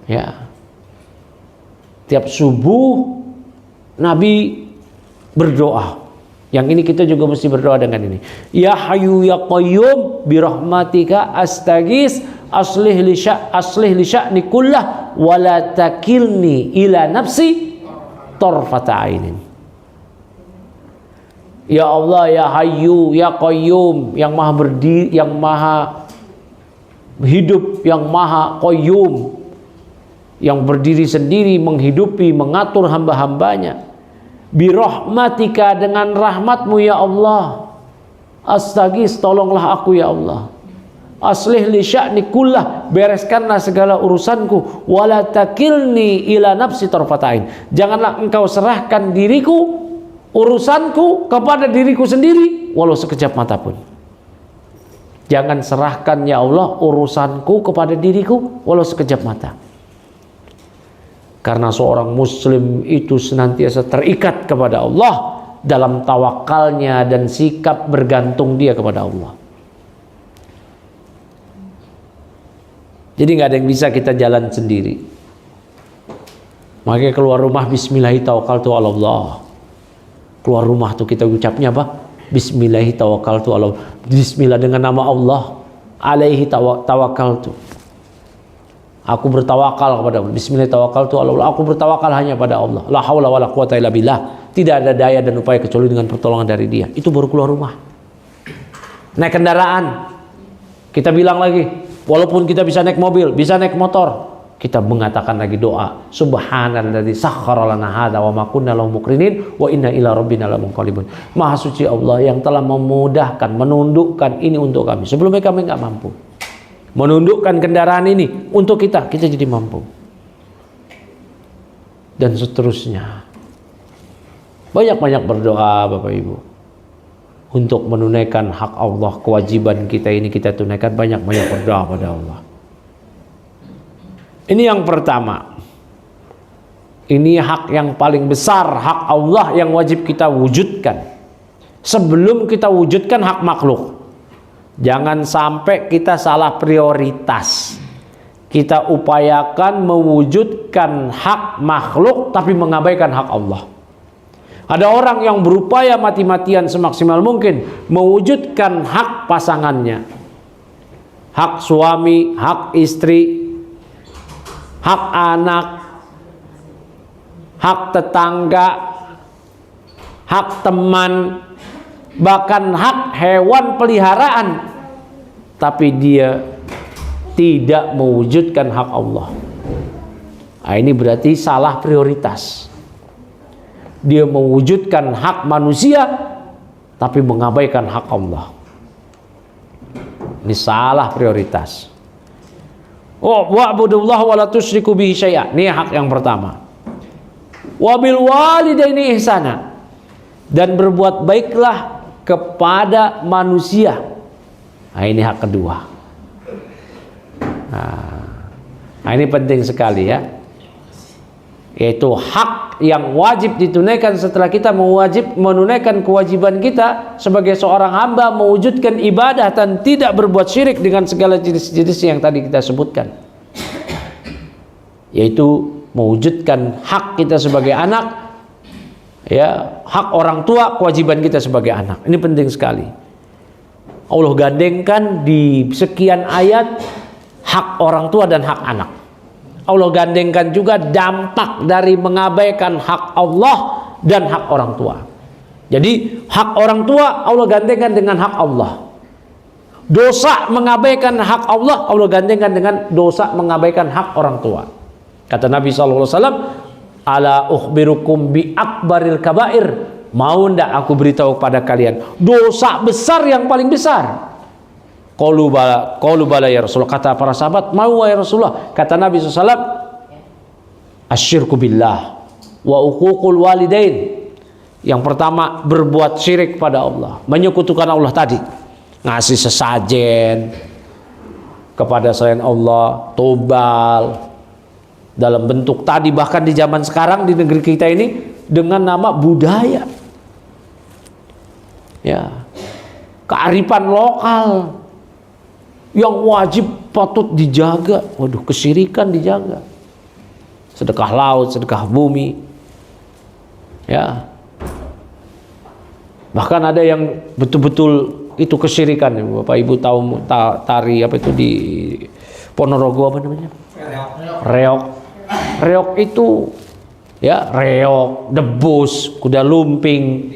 Ya. Tiap subuh Nabi berdoa. Yang ini kita juga mesti berdoa dengan ini. Ya Hayyu ya Qayyum bi rahmatika astaghis aslih li sya'ni kullah wa la takilni ila nafsi tarfata ainin. Ya Allah, ya Hayyu, ya Qayyum, yang maha berdiri, yang maha hidup, yang maha Qayyum, yang berdiri sendiri, menghidupi, mengatur hamba-hambanya. Birahmatika, dengan rahmatmu ya Allah. Astaghis, tolonglah aku ya Allah. Aslih li sya'ni kullah, bereskanlah segala urusanku. Wala takilni ila nafsi tarfatain. Janganlah engkau serahkan diriku, urusanku kepada diriku sendiri walau sekejap mata pun. Jangan serahkan ya Allah urusanku kepada diriku walau sekejap mata. Karena seorang muslim itu senantiasa terikat kepada Allah dalam tawakalnya dan sikap bergantung dia kepada Allah. Jadi nggak ada yang bisa kita jalan sendiri. Makanya keluar rumah bismillahirrahmanirrahim. Keluar rumah tuh kita ucapnya apa? Bismillahirrahmanirrahim. Bismillah, dengan nama Allah. Alaihi tawakkaltu. Aku bertawakal kepada Allah. Bismillahirrahmanirrahim. Aku bertawakal hanya pada Allah. La haula wala quwata illa billah. Tidak ada daya dan upaya kecuali dengan pertolongan dari Dia. Itu baru keluar rumah. Naik kendaraan, kita bilang lagi, walaupun kita bisa naik mobil, bisa naik motor, kita mengatakan lagi doa, subhanalladzi sakhkhara lana hadza wa ma kunna lahu muqrinin wa inna ila rabbina lamunqalibun. Maha suci Allah yang telah memudahkan, menundukkan ini untuk kami. Sebelumnya kami enggak mampu. Menundukkan kendaraan ini untuk kita jadi mampu. Dan seterusnya. Banyak-banyak berdoa Bapak Ibu untuk menunaikan hak Allah, kewajiban kita ini kita tunaikan. Banyak-banyak berdoa pada Allah. Ini yang pertama. Ini hak yang paling besar, hak Allah yang wajib kita wujudkan. Sebelum kita wujudkan hak makhluk. Jangan sampai kita salah prioritas. Kita upayakan mewujudkan hak makhluk tapi mengabaikan hak Allah. Ada orang yang berupaya mati-matian semaksimal mungkin mewujudkan hak pasangannya. Hak suami, hak istri, hak anak, hak tetangga, hak teman, bahkan hak hewan peliharaan, tapi dia tidak mewujudkan hak Allah. Nah, ini berarti salah prioritas. Dia mewujudkan hak manusia tapi mengabaikan hak Allah. Ini salah prioritas. Oh, wa'budullah wa la tusyriku bihi syai'a. Ini hak yang pertama. Wa bil walidaini ihsana. Dan berbuat baiklah kepada manusia. Nah, ini hak kedua. Nah, ini penting sekali ya. Yaitu hak yang wajib ditunaikan setelah kita menunaikan kewajiban kita sebagai seorang hamba, mewujudkan ibadah dan tidak berbuat syirik dengan segala jenis-jenis yang tadi kita sebutkan. Yaitu mewujudkan hak kita sebagai anak, ya, hak orang tua, kewajiban kita sebagai anak. Ini penting sekali. Allah gandengkan di sekian ayat hak orang tua dan hak anak. Allah gandengkan juga dampak dari mengabaikan hak Allah dan hak orang tua. Jadi hak orang tua Allah gandengkan dengan hak Allah. Dosa mengabaikan hak Allah, Allah gandengkan dengan dosa mengabaikan hak orang tua. Kata Nabi SAW, ala ukhbirukum bi akbaril kabair. Mau ndak aku beritahu kepada kalian dosa besar yang paling besar? Qalu bala ya Rasulullah. Kata para sahabat, mau ya Rasulullah. Kata Nabi SAW, asyirku billah wa uququl walidain. Yang pertama, berbuat syirik pada Allah, menyekutukan Allah tadi, ngasih sesajen kepada selain Allah, tobal dalam bentuk tadi, bahkan di zaman sekarang di negeri kita ini dengan nama budaya, ya, kearifan lokal yang wajib patut dijaga. Waduh, kesyirikan dijaga, sedekah laut, sedekah bumi, ya. Bahkan ada yang betul-betul itu kesyirikan. Bapak Ibu tahu tari apa itu di Ponorogo, apa namanya? Reok. Reok itu, ya, reok, debus, kuda lumping,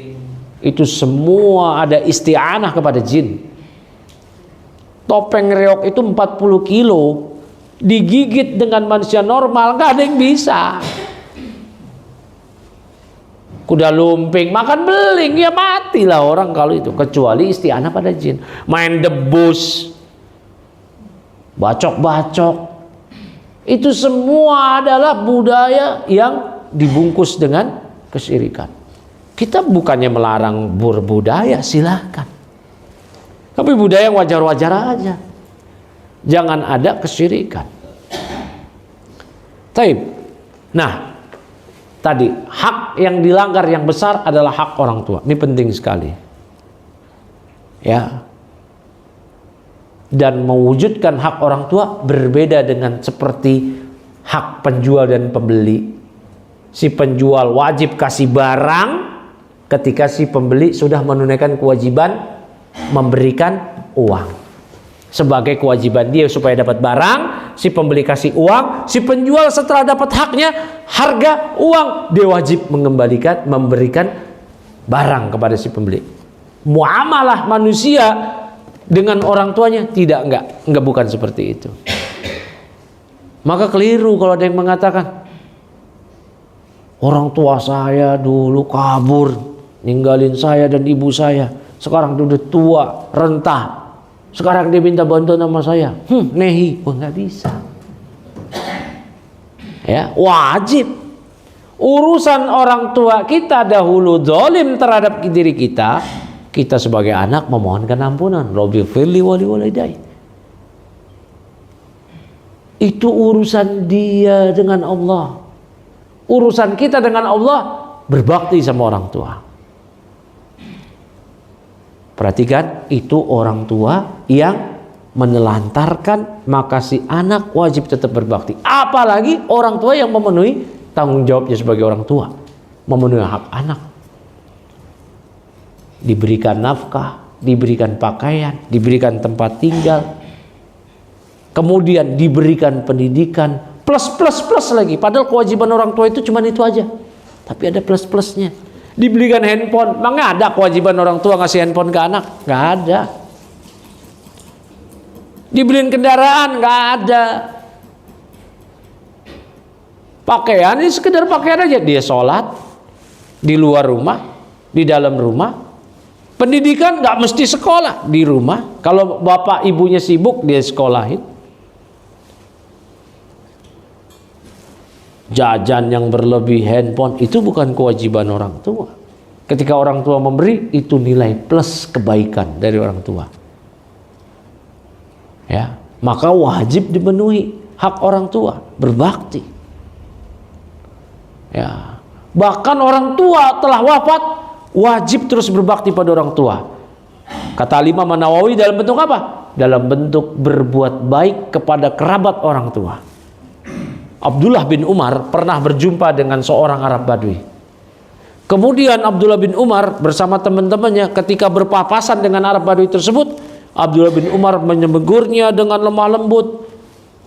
itu semua ada isti'anah kepada jin. Topeng reok itu 40 kilo, digigit dengan manusia normal nggak ada yang bisa. Kuda lumping makan beling, ya matilah orang kalau itu, kecuali isti'anah pada jin. Main debus, bacok-bacok, itu semua adalah budaya yang dibungkus dengan kesyirikan. Kita bukannya melarang berbudaya, silahkan, tapi budaya yang wajar-wajar aja, jangan ada kesyirikan. Taib. Nah, tadi hak yang dilanggar yang besar adalah hak orang tua. Ini penting sekali, ya. Dan mewujudkan hak orang tua berbeda dengan seperti hak penjual dan pembeli. Si penjual wajib kasih barang ketika si pembeli sudah menunaikan kewajiban memberikan uang. Sebagai kewajiban dia supaya dapat barang, si pembeli kasih uang, si penjual setelah dapat haknya, harga uang, dia wajib memberikan barang kepada si pembeli. Muamalah manusia dengan orang tuanya enggak bukan seperti itu. Maka keliru kalau ada yang mengatakan, orang tua saya dulu kabur, ninggalin saya dan ibu saya, sekarang dia udah tua, rentah, sekarang dia minta bantuan sama saya. Nehi, nggak bisa. Ya, wajib. Urusan orang tua kita dahulu zalim terhadap diri kita, kita sebagai anak memohonkan ampunan. Rabbighfirli wa liwalidayya. Itu urusan dia dengan Allah. Urusan kita dengan Allah berbakti sama orang tua. Perhatikan, itu orang tua yang menelantarkan, maka si anak wajib tetap berbakti. Apalagi orang tua yang memenuhi tanggung jawabnya sebagai orang tua, memenuhi hak anak, diberikan nafkah, diberikan pakaian, diberikan tempat tinggal, kemudian diberikan pendidikan, plus lagi. Padahal kewajiban orang tua itu cuma itu aja, tapi ada plus-plusnya. Dibelikan handphone, nggak ada kewajiban orang tua ngasih handphone ke anak, nggak ada. Dibeliin kendaraan, nggak ada. Pakaian ini sekedar pakaian aja, dia sholat di luar rumah, di dalam rumah. Pendidikan nggak mesti sekolah, di rumah. Kalau bapak ibunya sibuk, dia sekolahin. Jajan yang berlebih, handphone, itu bukan kewajiban orang tua. Ketika orang tua memberi, itu nilai plus kebaikan dari orang tua. Ya, maka wajib dipenuhi hak orang tua, berbakti. Ya, bahkan orang tua telah wafat, wajib terus berbakti pada orang tua. Kata Imam Nawawi, dalam bentuk apa? Dalam bentuk berbuat baik kepada kerabat orang tua. Abdullah bin Umar pernah berjumpa dengan seorang Arab Badui. Kemudian Abdullah bin Umar bersama teman-temannya ketika berpapasan dengan Arab Badui tersebut, Abdullah bin Umar menyegurnya dengan lemah lembut,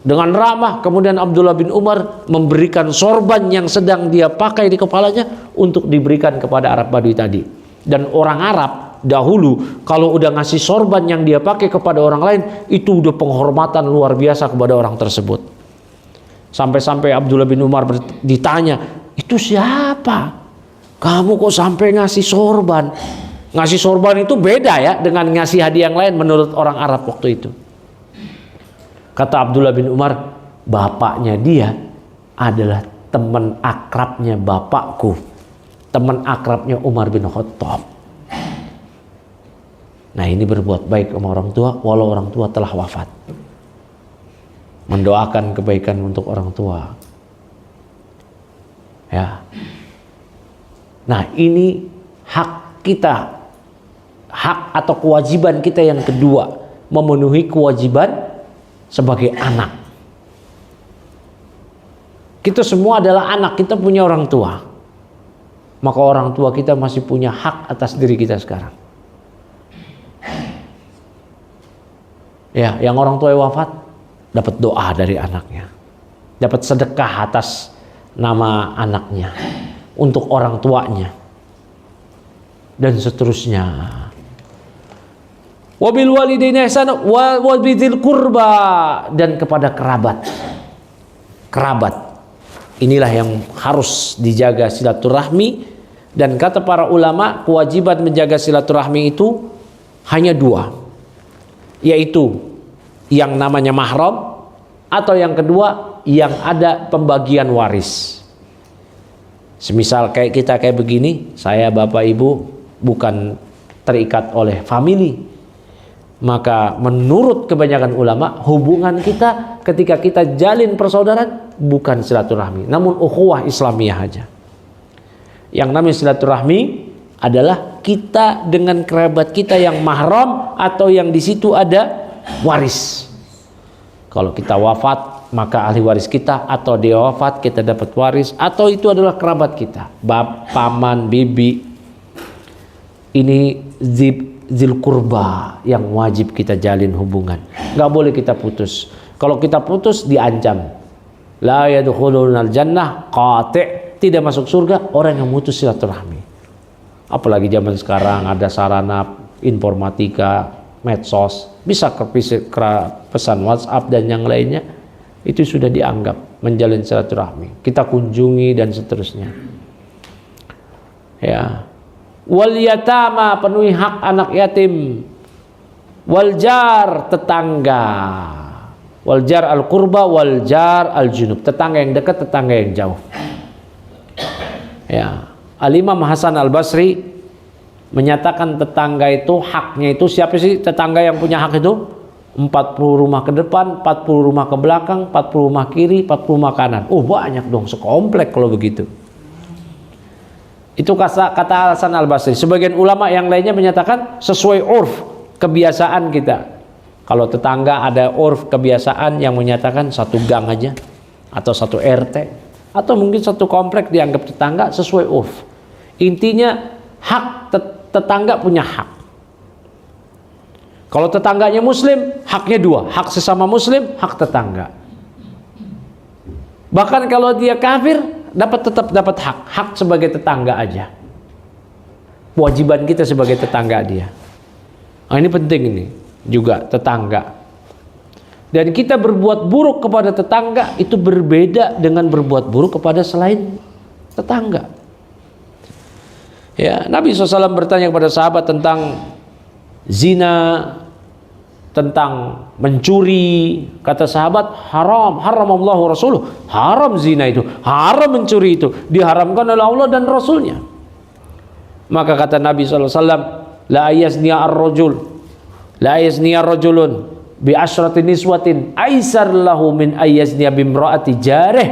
dengan ramah. Kemudian Abdullah bin Umar memberikan sorban yang sedang dia pakai di kepalanya untuk diberikan kepada Arab Badui tadi. Dan orang Arab dahulu kalau udah ngasih sorban yang dia pakai kepada orang lain, itu udah penghormatan luar biasa kepada orang tersebut. Sampai-sampai Abdullah bin Umar ditanya, itu siapa? Kamu kok sampai ngasih sorban? Ngasih sorban itu beda ya dengan ngasih hadiah yang lain menurut orang Arab waktu itu. Kata Abdullah bin Umar, bapaknya dia adalah teman akrabnya bapakku, teman akrabnya Umar bin Khattab. Nah, ini berbuat baik sama orang tua walau orang tua telah wafat. Mendoakan kebaikan untuk orang tua. Ya. Nah, ini hak kita, hak atau kewajiban kita yang kedua, memenuhi kewajiban sebagai anak. Kita semua adalah anak, kita punya orang tua. Maka orang tua kita masih punya hak atas diri kita sekarang. Ya, yang orang tua wafat dapat doa dari anaknya. Dapat sedekah atas nama anaknya untuk orang tuanya. Dan seterusnya. Wabil walidaini ihsana wa bidzil qurba, dan kepada kerabat. Kerabat. Inilah yang harus dijaga silaturahmi, dan kata para ulama kewajiban menjaga silaturahmi itu hanya dua, yaitu yang namanya mahram atau yang kedua yang ada pembagian waris. Semisal kayak kita kayak begini, saya bapak ibu bukan terikat oleh famili, maka menurut kebanyakan ulama hubungan kita ketika kita jalin persaudaraan bukan silaturahmi, namun ukhuwah Islamiyah aja. Yang namanya silaturahmi adalah kita dengan kerabat kita yang mahram atau yang di situ ada waris. Kalau kita wafat maka ahli waris kita, atau dia wafat kita dapat waris, atau itu adalah kerabat kita, bap, paman, bibi. Ini zil kurba yang wajib kita jalin hubungan. Nggak boleh kita putus. Kalau kita putus diancam. La yadkhulunal jannah qati', tidak masuk surga orang yang memutus silaturahmi. Apalagi zaman sekarang ada sarana informatika, medsos, bisa ke pesan WhatsApp dan yang lainnya, itu sudah dianggap menjalin silaturahmi. Kita kunjungi dan seterusnya. Ya. Wal yatama, penuhi hak anak yatim. Wal jar, tetangga. Wal jar al qurba wal jar al junub, tetangga yang dekat, tetangga yang jauh. Ya, Al-Imam Hasan Al-Basri menyatakan tetangga itu haknya itu, siapa sih tetangga yang punya hak itu? 40 rumah ke depan, 40 rumah ke belakang, 40 rumah kiri, 40 rumah kanan. Oh, banyak dong, sekomplek kalau begitu. Itu kata Hasan Al-Basri. Sebagian ulama yang lainnya menyatakan sesuai urf, kebiasaan kita. Kalau tetangga ada urf kebiasaan yang menyatakan satu gang aja, atau satu RT, atau mungkin satu komplek dianggap tetangga sesuai urf. Intinya hak tetangga punya hak. Kalau tetangganya muslim, haknya dua, hak sesama muslim, hak tetangga. Bahkan kalau dia kafir, tetap dapat hak sebagai tetangga aja. Kewajiban kita sebagai tetangga dia. Nah, ini penting ini juga, tetangga. Dan kita berbuat buruk kepada tetangga itu berbeda dengan berbuat buruk kepada selain tetangga. Ya, Nabi SAW bertanya kepada sahabat tentang zina, tentang mencuri. Kata sahabat, haram, haramallahu rasuluh, haram zina itu, haram mencuri itu, diharamkan oleh Allah dan Rasulnya. Maka kata Nabi SAW, la yasniya ar-rajul, la yasniya rajulun bi asyrati niswatin aisar lahu min ayyasniya bimraati jarih.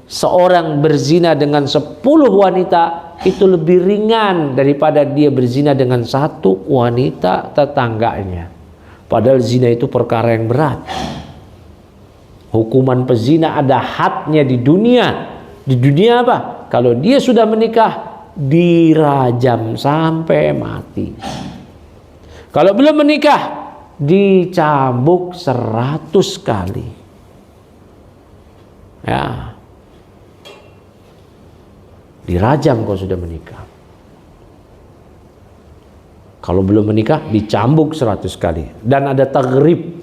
Seorang berzina dengan 10 wanita itu lebih ringan daripada dia berzina dengan satu wanita tetangganya. Padahal zina itu perkara yang berat. Hukuman pezina ada hadnya di dunia. Di dunia apa? Kalau dia sudah menikah, dirajam sampai mati. Kalau belum menikah, dicambuk 100 kali. Ya. Dirajam kalau sudah menikah. Kalau belum menikah, dicambuk 100 kali. Dan ada tagrib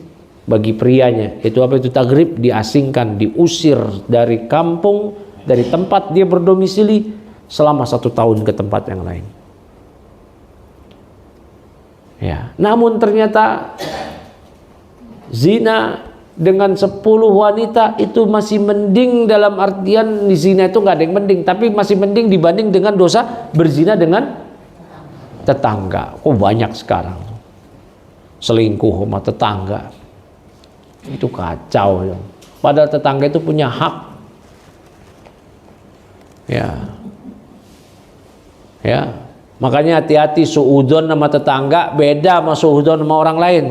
bagi prianya. Itu apa itu tagrib? Diasingkan, diusir dari kampung, dari tempat dia berdomisili selama 1 tahun ke tempat yang lain. Ya, namun ternyata zina dengan 10 wanita itu masih mending, dalam artian di zina itu nggak ada yang mending, tapi masih mending dibanding dengan dosa berzina dengan tetangga. Oh, banyak sekarang selingkuh sama tetangga, itu kacau ya. Padahal tetangga itu punya hak, ya, makanya hati-hati suudzon sama tetangga beda sama suudzon sama orang lain.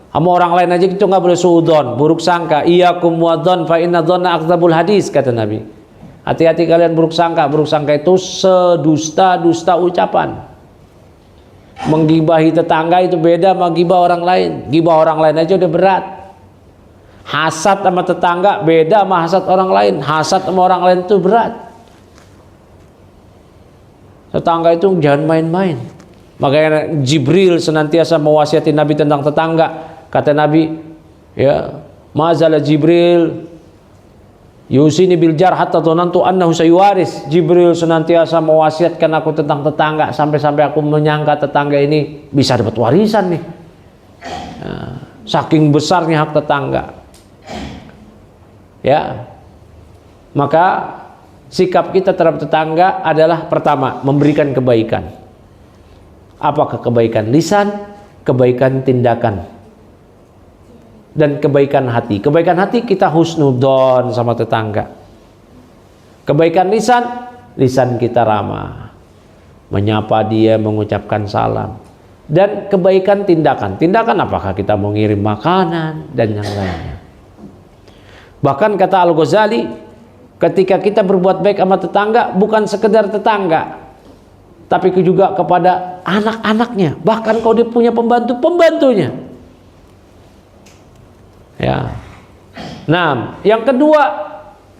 Sama orang lain aja itu nggak boleh suudzon, buruk sangka. Iyyakum wadzon fa inna dzanna akdzabul hadis, kata Nabi. Hati-hati kalian buruk sangka. Buruk sangka itu sedusta-dusta ucapan. Menggibahi tetangga itu beda sama gibah orang lain. Gibah orang lain aja udah berat. Hasad sama tetangga beda sama hasad orang lain. Hasad sama orang lain itu berat. Tetangga itu jangan main-main. Makanya Jibril senantiasa mewasiati Nabi tentang tetangga. Kata Nabi, ya, mazala Jibril yusini bil jar hatta dhanantu annahu sayuwaris. Jibril senantiasa mewasiatkan aku tentang tetangga sampai-sampai aku menyangka tetangga ini bisa dapat warisan nih. Ya, saking besarnya hak tetangga. Ya. Maka sikap kita terhadap tetangga adalah pertama, memberikan kebaikan. Apakah kebaikan lisan, kebaikan tindakan, dan kebaikan hati. Kebaikan hati kita husnudzon sama tetangga. Kebaikan lisan, lisan kita ramah, menyapa dia, mengucapkan salam. Dan kebaikan tindakan, tindakan apakah kita mau ngirim makanan dan yang lainnya. Bahkan kata Al-Ghazali, ketika kita berbuat baik sama tetangga, bukan sekedar tetangga, tapi juga kepada anak-anaknya. Bahkan kalau dia punya pembantu-pembantunya. Ya. Nah, yang kedua,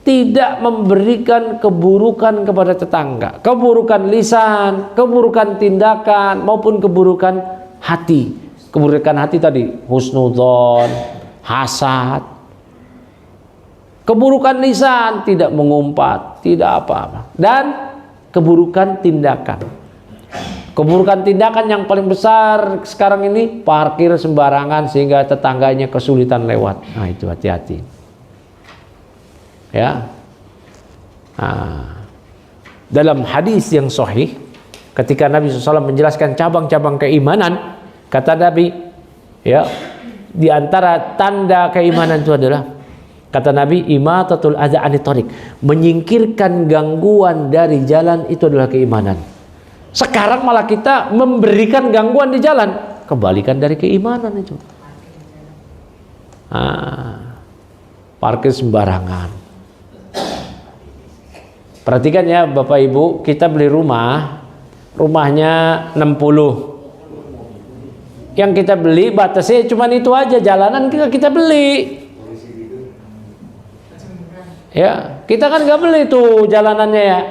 tidak memberikan keburukan kepada tetangga. Keburukan lisan, keburukan tindakan, maupun keburukan hati. Keburukan hati tadi, husnudzon, hasad. Keburukan lisan, tidak mengumpat, tidak apa-apa. Dan keburukan tindakan. Keburukan tindakan yang paling besar sekarang ini, parkir sembarangan sehingga tetangganya kesulitan lewat. Nah, itu hati-hati. Ya. Nah, dalam hadis yang sahih, ketika Nabi SAW menjelaskan cabang-cabang keimanan, kata Nabi, ya, di antara tanda keimanan itu adalah, kata Nabi, imatatul adza anit thariq, menyingkirkan gangguan dari jalan, itu adalah keimanan. Sekarang malah kita memberikan gangguan di jalan, kebalikan dari keimanan itu. Parkir sembarangan. Perhatikan ya Bapak Ibu, kita beli rumah, rumahnya 60. Yang kita beli batasnya cuma itu aja, jalanan kita beli. Ya, kita kan nggak beli tuh jalanannya ya.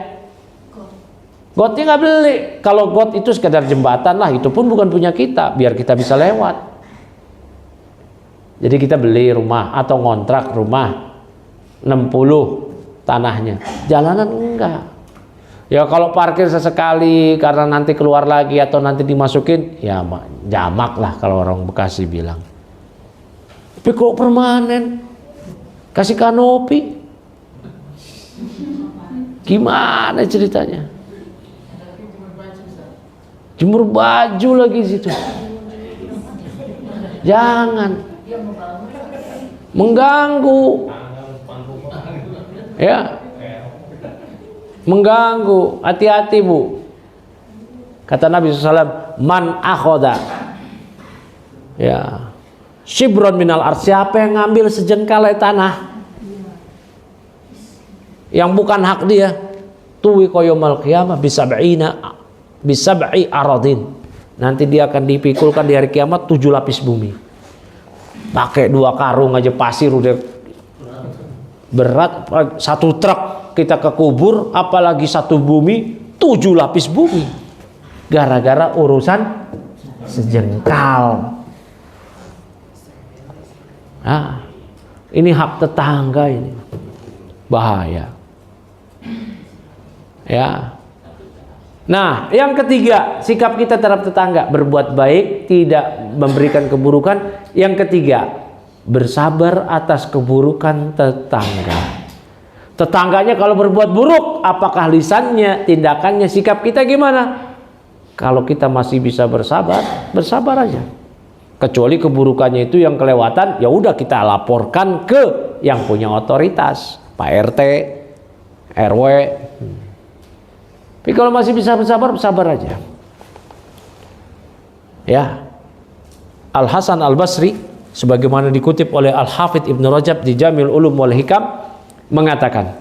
Gotnya nggak beli. Kalau got itu sekedar jembatan lah, itu pun bukan punya kita, biar kita bisa lewat. Jadi kita beli rumah atau ngontrak rumah 60 tanahnya, jalanan enggak. Ya kalau parkir sesekali karena nanti keluar lagi atau nanti dimasukin, ya jamak lah kalau orang Bekasi bilang. Tapi kok permanen, kasih kanopi, gimana ceritanya? Jemur baju lagi situ. Jangan mengganggu. Ya. Mengganggu. Hati-hati, Bu. Kata Nabi SAW, man akhoda, ya, shibron minal ard, siapa yang ngambil sejengkal tanah yang bukan hak dia, tuwi qayaumul qiyamah bisab'i aradin, nanti dia akan dipikulkan di hari kiamat 7 lapis bumi. Pakai 2 karung aja pasir udah berat, 1 truk kita ke kubur, apalagi 1 bumi, 7 lapis bumi, gara-gara urusan sejengkal. Nah, ini hak tetangga, ini bahaya ya. Nah, yang ketiga, sikap kita terhadap tetangga, berbuat baik, tidak memberikan keburukan. Yang ketiga, bersabar atas keburukan tetangga. Tetangganya kalau berbuat buruk, apakah lisannya, tindakannya, sikap kita gimana? Kalau kita masih bisa bersabar, bersabar aja. Kecuali keburukannya itu yang kelewatan, ya udah kita laporkan ke yang punya otoritas, Pak RT, RW. Tapi kalau masih bisa bersabar, bersabar aja. Ya. Al Hasan Al Basri, sebagaimana dikutip oleh Al Hafidh Ibnu Rajab di Jamil Ulum wal Hikam, mengatakan,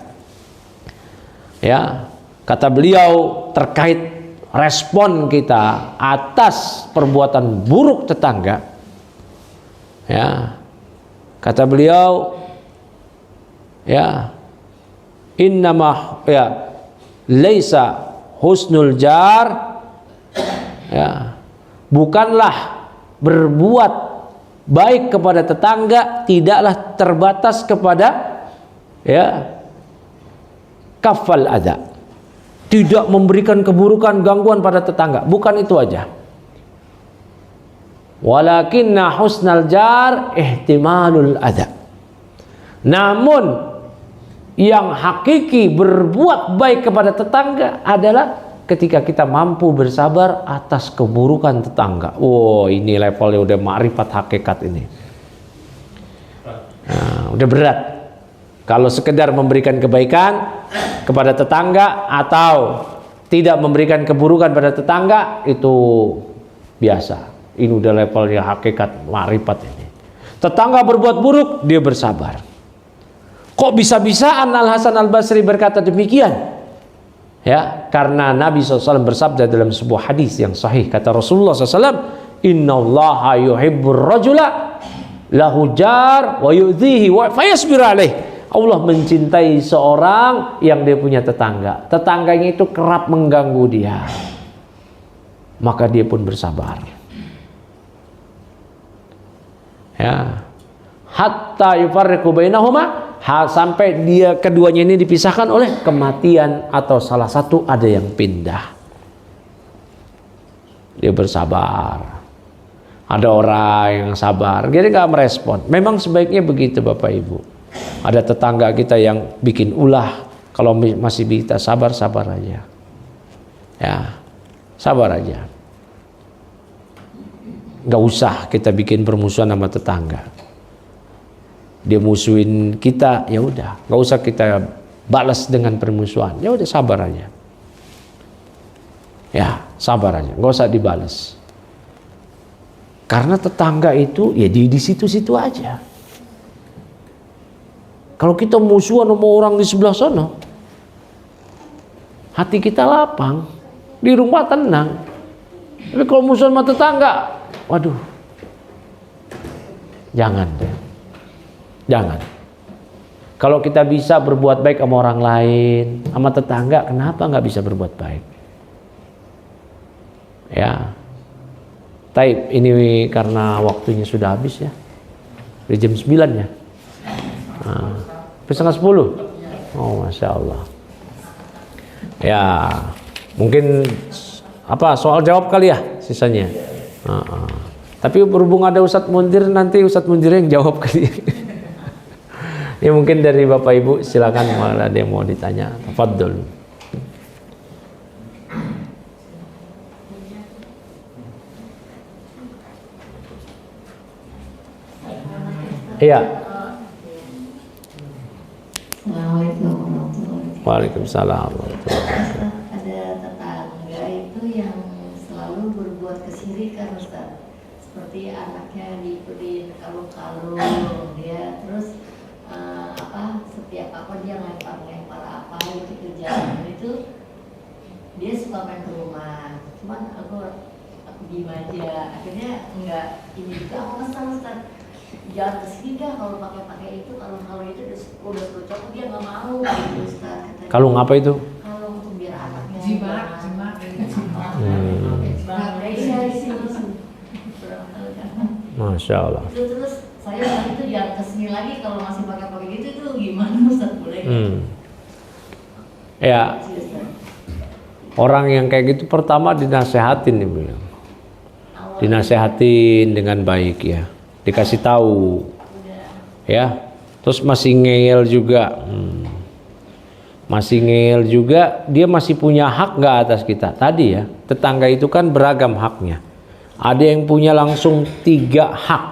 ya, kata beliau terkait respon kita atas perbuatan buruk tetangga, ya, kata beliau, ya, innama ya laisa husnul jar, ya, bukanlah berbuat baik kepada tetangga tidaklah terbatas kepada, ya, kafal adza, tidak memberikan keburukan, gangguan pada tetangga, bukan itu aja. Walakinna husnal jar ihtimalul adza, namun yang hakiki berbuat baik kepada tetangga adalah ketika kita mampu bersabar atas keburukan tetangga. Wow, ini levelnya udah ma'rifat hakikat ini. Nah, udah berat. Kalau sekedar memberikan kebaikan kepada tetangga atau tidak memberikan keburukan pada tetangga, itu biasa. Ini udah levelnya hakikat ma'rifat ini. Tetangga berbuat buruk, dia bersabar. Kok bisa-bisaan Al Hasan Al Basri berkata demikian? Ya, karena Nabi SAW bersabda dalam sebuah hadis yang sahih, kata Rasulullah SAW, innallaha yuhibbur rajula lahu jar wa yu'dhihi wa fayasbir alaih. Allah mencintai seorang yang dia punya tetangga. Tetangganya itu kerap mengganggu dia, maka dia pun bersabar. Ya, hatta yufarriqu bainahuma, sampai dia keduanya ini dipisahkan oleh kematian atau salah satu ada yang pindah. Dia bersabar. Ada orang yang sabar, jadi nggak merespon. Memang sebaiknya begitu Bapak Ibu. Ada tetangga kita yang bikin ulah, kalau masih bisa sabar, sabar aja. Ya, sabar aja. Nggak usah kita bikin permusuhan sama tetangga. Dia musuhin kita, ya udah, nggak usah kita balas dengan permusuhan. Ya udah, sabar aja. Ya, sabar aja, nggak usah dibalas. Karena tetangga itu ya di situ-situ aja. Kalau kita musuhan sama orang di sebelah sana, hati kita lapang, di rumah tenang. Tapi kalau musuhan sama tetangga, waduh, jangan deh. Jangan. Kalau kita bisa berbuat baik sama orang lain, sama tetangga, kenapa nggak bisa berbuat baik? Ya. Taib, ini karena waktunya sudah habis ya. Di jam 9 ya. Nah, setengah 10. Oh, Masya Allah. Ya, mungkin apa soal jawab kali ya sisanya. Tapi berhubung ada Ustadz Mundir, nanti Ustadz Mundir yang jawab kali. Ya mungkin dari Bapak Ibu silakan, kalau ada yang mau ditanya. Tafadhol. Iya. Waalaikumsalam. Ada tetangga itu yang selalu berbuat kesirikan, Ustaz. Seperti anaknya dibeliin kalung-kalung, dia terus setiap dia lempar apa gitu ke jalan itu, dia suka main ke rumah. Cuman aku diem aja. Akhirnya enggak, ini juga aku kesal, Ustaz. Jangan kesini dah kalau pakai itu, kalau itu udah cocok, dia nggak mau gitu, Ustaz. Kalung apa itu? Kalung untuk biar anaknya jimat. Masya Allah. Terus saya itu jangan kesini lagi kalau masih pakai gitu, itu gimana Ustaz, boleh? Ya. Orang yang kayak gitu pertama dinasehatin nih bilang. Dinasehatin dengan baik ya. Dikasih tahu. Ya. Terus masih ngeyel juga. Masih ngeyel juga, dia masih punya hak nggak atas kita? Tadi ya, tetangga itu kan beragam haknya. Ada yang punya langsung 3 hak.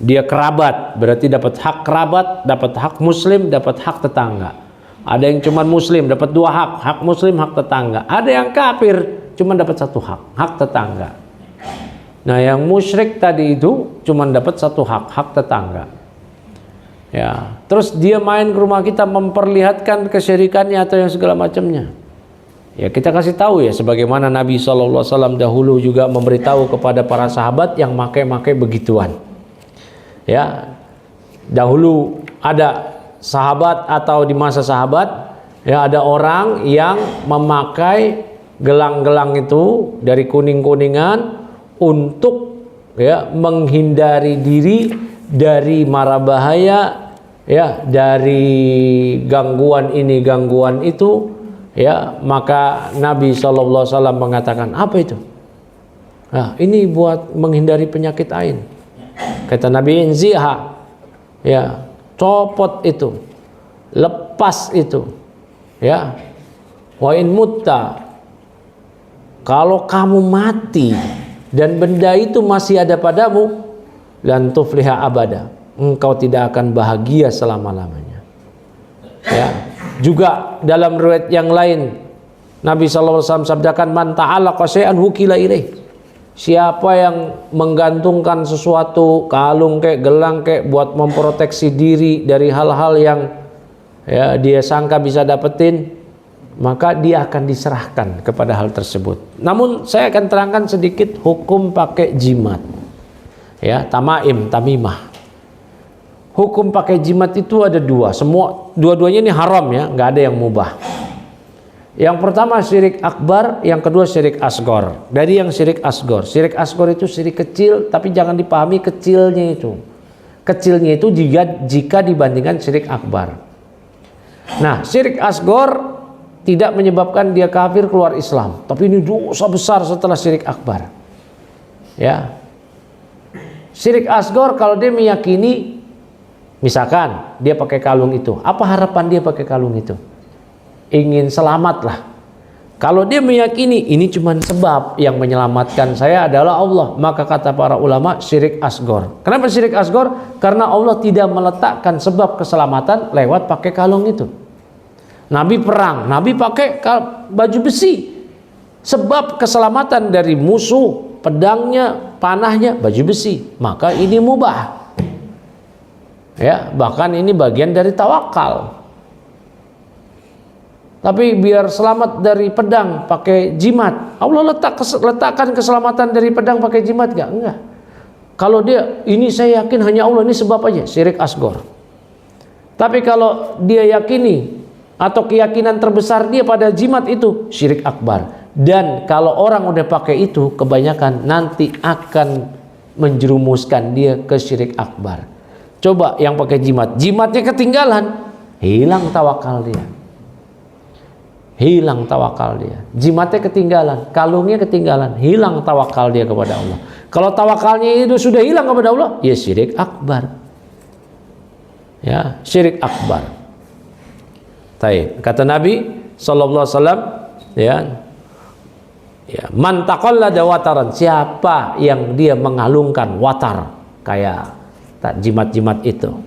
Dia kerabat, berarti dapat hak kerabat, dapat hak muslim, dapat hak tetangga. Ada yang cuma muslim dapat 2 hak muslim, hak tetangga. Ada yang kafir cuma dapat 1 hak tetangga. Nah, yang musyrik tadi itu cuma dapat 1 hak tetangga. Ya, terus dia main ke rumah kita memperlihatkan kesyirikannya atau yang segala macamnya. Ya, kita kasih tahu ya, sebagaimana Nabi SAW dahulu juga memberitahu kepada para sahabat yang makai begituan. Ya, dahulu ada sahabat atau di masa sahabat ya, ada orang yang memakai gelang-gelang itu dari kuning-kuningan untuk ya menghindari diri dari mara bahaya ya, dari gangguan ini gangguan itu ya. Maka Nabi SAW mengatakan, apa itu? Nah, ini buat menghindari penyakit ain. Kata Nabi, inziha ya, copot itu, lepas itu ya. Wa in mutta, kalau kamu mati dan benda itu masih ada padamu, lan tufliha abada, engkau tidak akan bahagia selama-lamanya ya. Juga dalam riwayat yang lain Nabi SAW sabdakan, man ta'alaqa syai'an wukila ilaih. Siapa yang menggantungkan sesuatu, kalung kek, gelang kek, buat memproteksi diri dari hal-hal yang ya dia sangka bisa dapetin, maka dia akan diserahkan kepada hal tersebut. Namun saya akan terangkan sedikit hukum pakai jimat ya, tamaim, tamimah. Hukum pakai jimat itu ada 2. Dua-duanya ini haram ya, nggak ada yang mubah. Yang pertama syirik akbar, yang kedua syirik asgor. Dari yang syirik asgor itu syirik kecil, tapi jangan dipahami kecilnya itu. Kecilnya itu jika dibandingkan syirik akbar. Nah, syirik asgor tidak menyebabkan dia kafir keluar Islam, tapi ini dosa besar setelah syirik akbar. Ya. Syirik asgor kalau dia meyakini, misalkan dia pakai kalung itu, apa harapan dia pakai kalung itu? Ingin selamat lah. Kalau dia meyakini ini cuma sebab yang menyelamatkan saya adalah Allah, maka kata para ulama syirik asgor. Kenapa syirik asgor? Karena Allah tidak meletakkan sebab keselamatan lewat pakai kalung itu. Nabi perang, Nabi pakai baju besi. Sebab keselamatan dari musuh, pedangnya, panahnya, baju besi. Maka ini mubah. Ya, bahkan ini bagian dari tawakal. Tapi biar selamat dari pedang pakai jimat, Allah letakkan keselamatan dari pedang pakai jimat gak? Enggak. Kalau dia, ini saya yakin hanya Allah, ini sebab aja, syirik asgor. Tapi kalau dia yakini atau keyakinan terbesar dia pada jimat itu, syirik akbar. Dan kalau orang udah pakai itu, kebanyakan nanti akan menjerumuskan dia ke syirik akbar. Coba yang pakai jimat, jimatnya ketinggalan, hilang tawakal dia. Hilang tawakal dia. Jimatnya ketinggalan, kalungnya ketinggalan, hilang tawakal dia kepada Allah. Kalau tawakalnya itu sudah hilang kepada Allah, ya syirik akbar. Ya, syirik akbar. Taib. Kata Nabi sallallahu alaihi wasallam, ya, man taqallada wataran, siapa yang dia mengalungkan watar kayak jimat-jimat itu,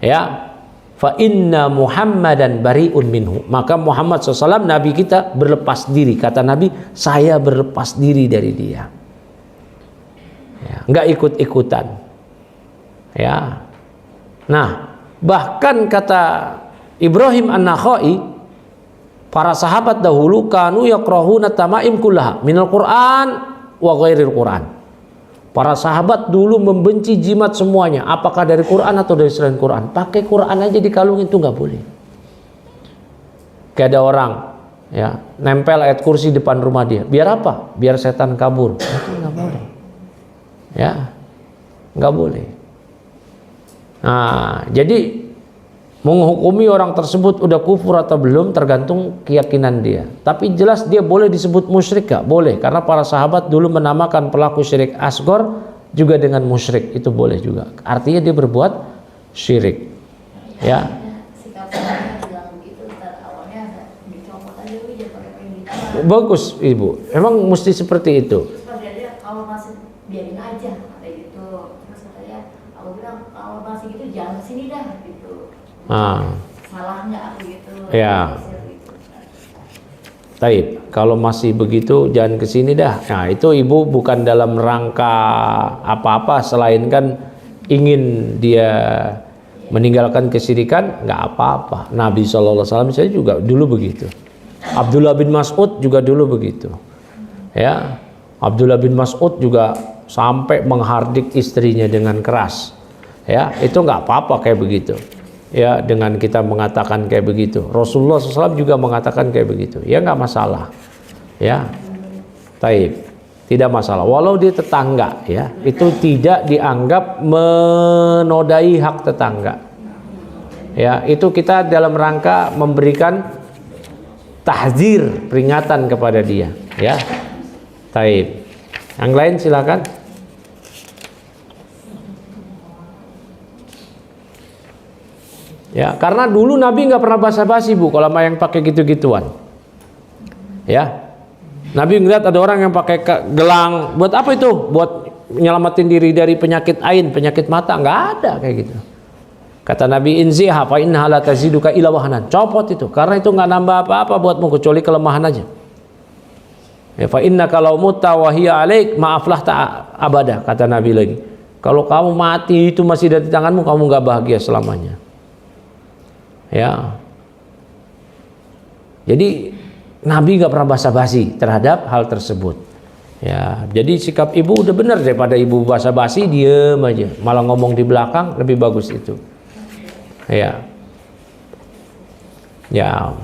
ya, fa inna Muhammadan bariun minhu, maka Muhammad SAW Nabi kita berlepas diri. Kata Nabi, saya berlepas diri dari dia. Ya, nggak ikut-ikutan. Ya. Nah, bahkan kata Ibrahim An-Nakhai, para sahabat dahulu kanu yakrahuna tamaim kullaha minal Quran wa ghairil Quran. Para sahabat dulu membenci jimat semuanya, apakah dari Quran atau dari selain Quran. Pakai Quran aja di kalung itu nggak boleh. Kayak ada orang ya nempel ayat kursi depan rumah dia, biar apa? Biar setan kabur. Itu nggak boleh. Ya, nggak boleh. Nah, jadi Menghukumi orang tersebut udah kufur atau belum tergantung keyakinan dia. Tapi jelas dia boleh disebut musyrik gak? Boleh, karena para sahabat dulu menamakan pelaku syirik asghar juga dengan musyrik, itu boleh juga. Artinya dia berbuat syirik. Ya. Sikap saya bilang begitu, Ustaz, awalnya dicopot aja, jangan pakai pendidikan. Bagus Ibu, emang mesti seperti itu. Terus pas dia kalau masih biarin aja kayak gitu. Terus katanya, aku bilang kalau masih gitu jangan kesini dah gitu. Salah nggak aku gitu? Ya. Taib, kalau masih begitu jangan kesini dah. Nah itu ibu bukan dalam rangka apa-apa selain kan ingin dia meninggalkan kesyirikan, nggak apa-apa. Nabi SAW saya juga dulu begitu. Abdullah bin Mas'ud juga dulu begitu. Ya, Abdullah bin Mas'ud juga sampai menghardik istrinya dengan keras. Ya, itu nggak apa-apa kayak begitu. Ya, dengan kita mengatakan kayak begitu. Rasulullah SAW juga mengatakan kayak begitu. Ya nggak masalah. Ya, taib, tidak masalah. Walau dia tetangga, ya, itu tidak dianggap menodai hak tetangga. Ya, itu kita dalam rangka memberikan tahzir, peringatan kepada dia. Ya, taib. Yang lain silakan. Ya, karena dulu Nabi nggak pernah basa-basi Bu kalau sama yang pakai gitu-gituan. Ya, Nabi ngeliat ada orang yang pakai gelang, buat apa itu? Buat nyelamatin diri dari penyakit ain, penyakit mata, nggak ada kayak gitu. Kata Nabi, inziha fa innaha la taziduka illa wahnan. Copot itu, karena itu nggak nambah apa-apa buatmu kecuali kelemahan aja. Ya, fa inna kalau mutta wa hiya alaik maaflah abada, kata Nabi lagi. Kalau kamu mati itu masih ada di tanganmu, kamu nggak bahagia selamanya. Ya, jadi Nabi nggak pernah basa-basi terhadap hal tersebut. Ya, jadi sikap ibu udah benar, daripada ibu basa-basi diem aja, malah ngomong di belakang, lebih bagus itu. Ya, ya,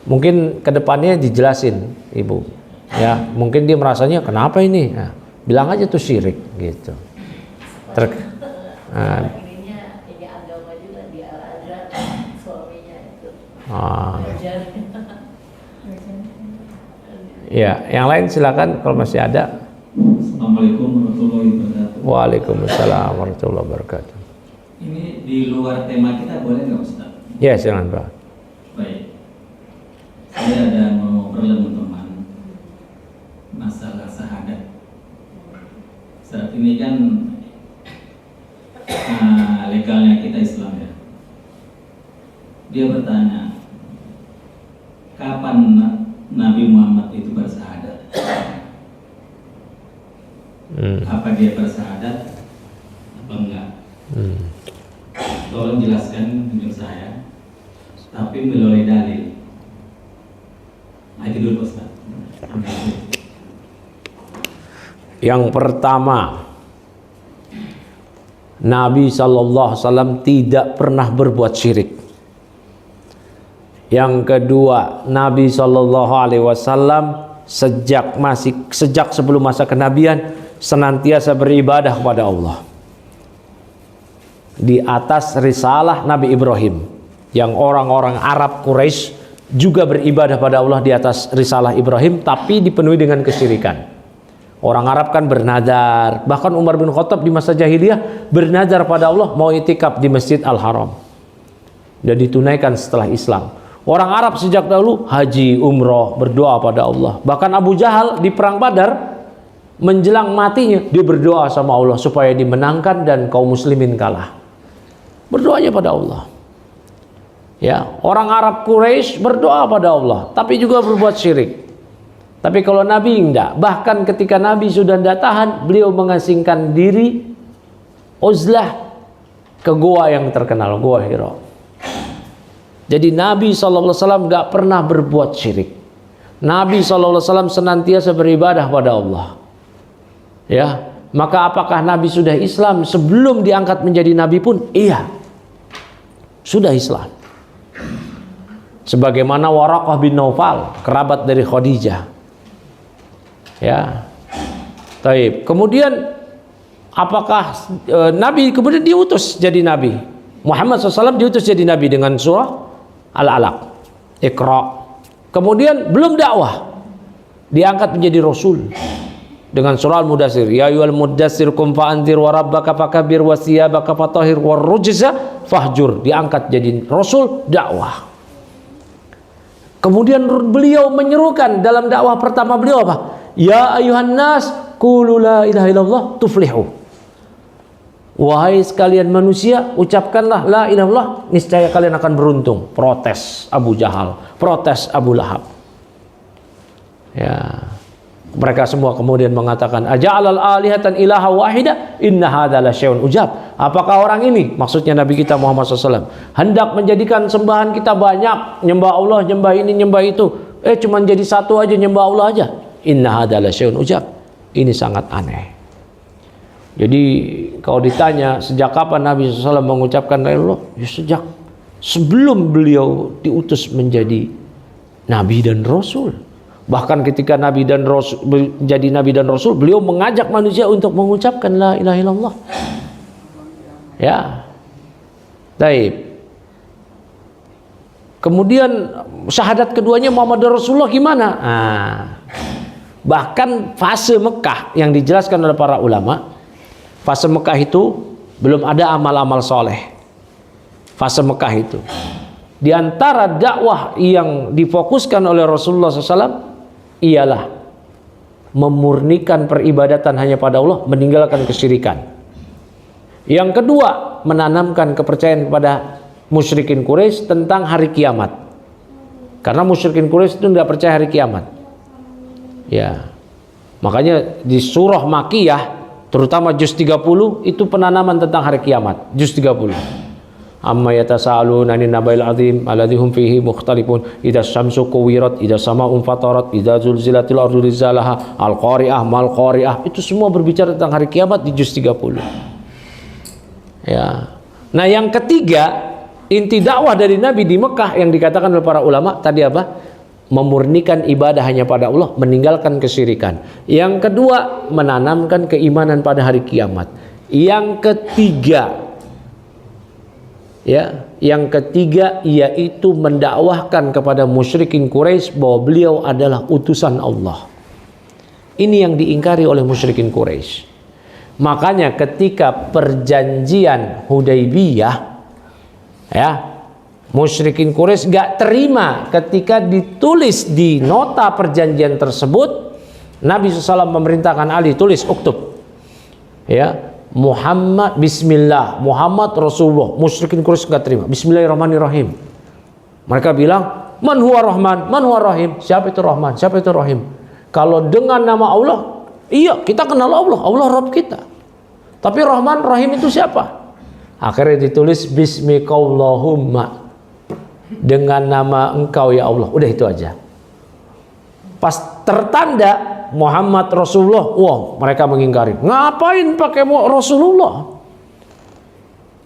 mungkin kedepannya dijelasin ibu. Ya, mungkin dia merasanya kenapa ini? Nah, bilang aja tuh syirik gitu. Ya, yang lain silakan kalau masih ada. Assalamualaikum warahmatullahi wabarakatuh. Waalaikumsalam warahmatullahi wabarakatuh. Ini di luar tema kita boleh nggak Ustaz? Ya, silakan Pak. Baik. Saya ada mau bertemu teman masalah syahadat. Saat ini kan legalnya kita Islam ya. Dia bertanya, kapan Nabi Muhammad itu bersyahadat? Apa dia bersyahadat apa enggak? Tolong jelaskan untuk saya, tapi melalui dalil. Nah, itu dulu Ustaz. Yang pertama, Nabi SAW tidak pernah berbuat syirik. Yang kedua, Nabi SAW sejak sebelum masa kenabian senantiasa beribadah kepada Allah di atas risalah Nabi Ibrahim, yang orang-orang Arab Quraisy juga beribadah pada Allah di atas risalah Ibrahim, tapi dipenuhi dengan kesyirikan. Orang Arab kan bernazar, bahkan Umar bin Khattab di masa jahiliyah bernazar pada Allah mau itikaf di Masjid Al-Haram, dan ditunaikan setelah Islam. Orang Arab sejak dahulu haji, umroh, berdoa pada Allah. Bahkan Abu Jahal di perang Badar menjelang matinya dia berdoa sama Allah supaya dimenangkan dan kaum muslimin kalah. Berdoanya pada Allah. Ya, orang Arab Quraisy berdoa pada Allah, tapi juga berbuat syirik. Tapi kalau Nabi enggak. Bahkan ketika Nabi sudah tidak tahan, beliau mengasingkan diri uzlah ke gua yang terkenal, gua Hira. Jadi Nabi SAW enggak pernah berbuat syirik. Nabi SAW senantiasa beribadah pada Allah. Ya, maka apakah Nabi sudah Islam sebelum diangkat menjadi Nabi pun? Iya, sudah Islam. Sebagaimana Waraqah bin Naufal, kerabat dari Khadijah. Ya, taib. Kemudian apakah Nabi kemudian diutus jadi Nabi? Muhammad SAW diutus jadi nabi dengan surah Al-Alaq, Iqra. Kemudian belum dakwah, diangkat menjadi rasul dengan surah Al-Mudaththir. Ya ayyuhal mudaththir qum fa'anzir wa rabbaka fakabbir wa thiyabaka fatahhir war rujza fahjur. Diangkat jadi rasul, dakwah. Kemudian beliau menyerukan dalam dakwah pertama beliau apa? Ya ayuhan nas qulu la ilaha illallah tuflihu. Wahai sekalian manusia, ucapkanlah la ilaha illallah, niscaya kalian akan beruntung. Protes Abu Jahal, protes Abu Lahab. Ya. Mereka semua kemudian mengatakan, aja'alal alihatan ilaha wahida inna hadza la syai'un ujab. Apakah orang ini, maksudnya Nabi kita Muhammad SAW, hendak menjadikan sembahan kita banyak, nyembah Allah, nyembah ini, nyembah itu, cuman jadi satu aja, nyembah Allah aja. Inna hadza la syai'un ujab. Ini sangat aneh. Jadi kalau ditanya sejak kapan Nabi SAW mengucapkan la ilaha illallah, ya sejak sebelum beliau diutus menjadi Nabi dan Rasul. Bahkan ketika Nabi dan Rasul, menjadi Nabi dan Rasul, beliau mengajak manusia untuk mengucapkan la ilaha illallah. Ya. Taib. Kemudian syahadat keduanya Muhammad Rasulullah gimana? Bahkan fase Mekah yang dijelaskan oleh para ulama, fase Mekah itu belum ada amal-amal soleh. Fase Mekah itu, di antara dakwah yang difokuskan oleh Rasulullah SAW ialah memurnikan peribadatan hanya pada Allah, meninggalkan kesyirikan. Yang kedua, menanamkan kepercayaan kepada musyrikin Quraisy tentang hari kiamat. Karena musyrikin Quraisy itu tidak percaya hari kiamat. Ya. Makanya di surah Makkiyah, terutama juz 30 itu penanaman tentang hari kiamat, juz 30. Amma yatasaaluna 'anil naba'il 'adzim alladzi hum fihi mukhtalifun idza syamsu kuwirat idza samaa'un fatarat idza zulzilatil ardu zilzalaha al-qari'ah mal qari'ah. Itu semua berbicara tentang hari kiamat di juz 30. Ya. Nah, yang ketiga, inti dakwah dari Nabi di Mekah yang dikatakan oleh para ulama tadi apa? Memurnikan ibadah hanya pada Allah, meninggalkan kesyirikan. Yang kedua, menanamkan keimanan pada hari kiamat. Yang ketiga, yaitu mendakwahkan kepada musyrikin Quraisy bahwa beliau adalah utusan Allah. Ini yang diingkari oleh musyrikin Quraisy. Makanya ketika perjanjian Hudaybiyah, ya, musyrikin Quraisy gak terima ketika ditulis di nota perjanjian tersebut, Nabi SAW memerintahkan Ali, tulis, uktub, ya, Muhammad Bismillah, Muhammad Rasulullah. Musyrikin Quraisy enggak terima. Bismillahirrahmanirrahim. Mereka bilang, Man huwa Rahman, man huwa Rahim. Siapa itu Rahman, siapa itu Rahim? Kalau dengan nama Allah, iya, kita kenal Allah, Allah Rabb kita. Tapi Rahman, Rahim itu siapa? Akhirnya ditulis Bismikallahumma, dengan nama engkau ya Allah. Udah itu aja. Pas tertanda Muhammad Rasulullah, wah, mereka mengingkari. Ngapain pakai Rasulullah?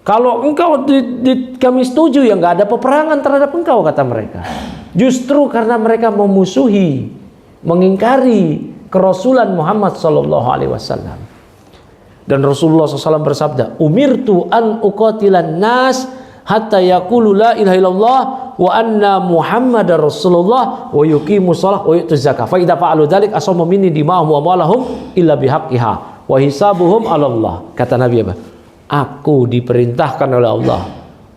Kalau engkau kami setuju, ya nggak ada peperangan terhadap engkau, kata mereka. Justru karena mereka memusuhi, mengingkari kerasulan Muhammad SAW. Dan Rasulullah SAW bersabda, umirtu an uqatilan nas hatta yaqulu la ilaha illallah wa anna Muhammadar Rasulullah wa yuqimu shalah wa yu'tu zakah fa idza fa'alu dzalik asamu minni dima'ahum wa amwalahum illa bihaqqiha wa hisabuhum 'ala Allah. Kata Nabi apa? Aku diperintahkan oleh Allah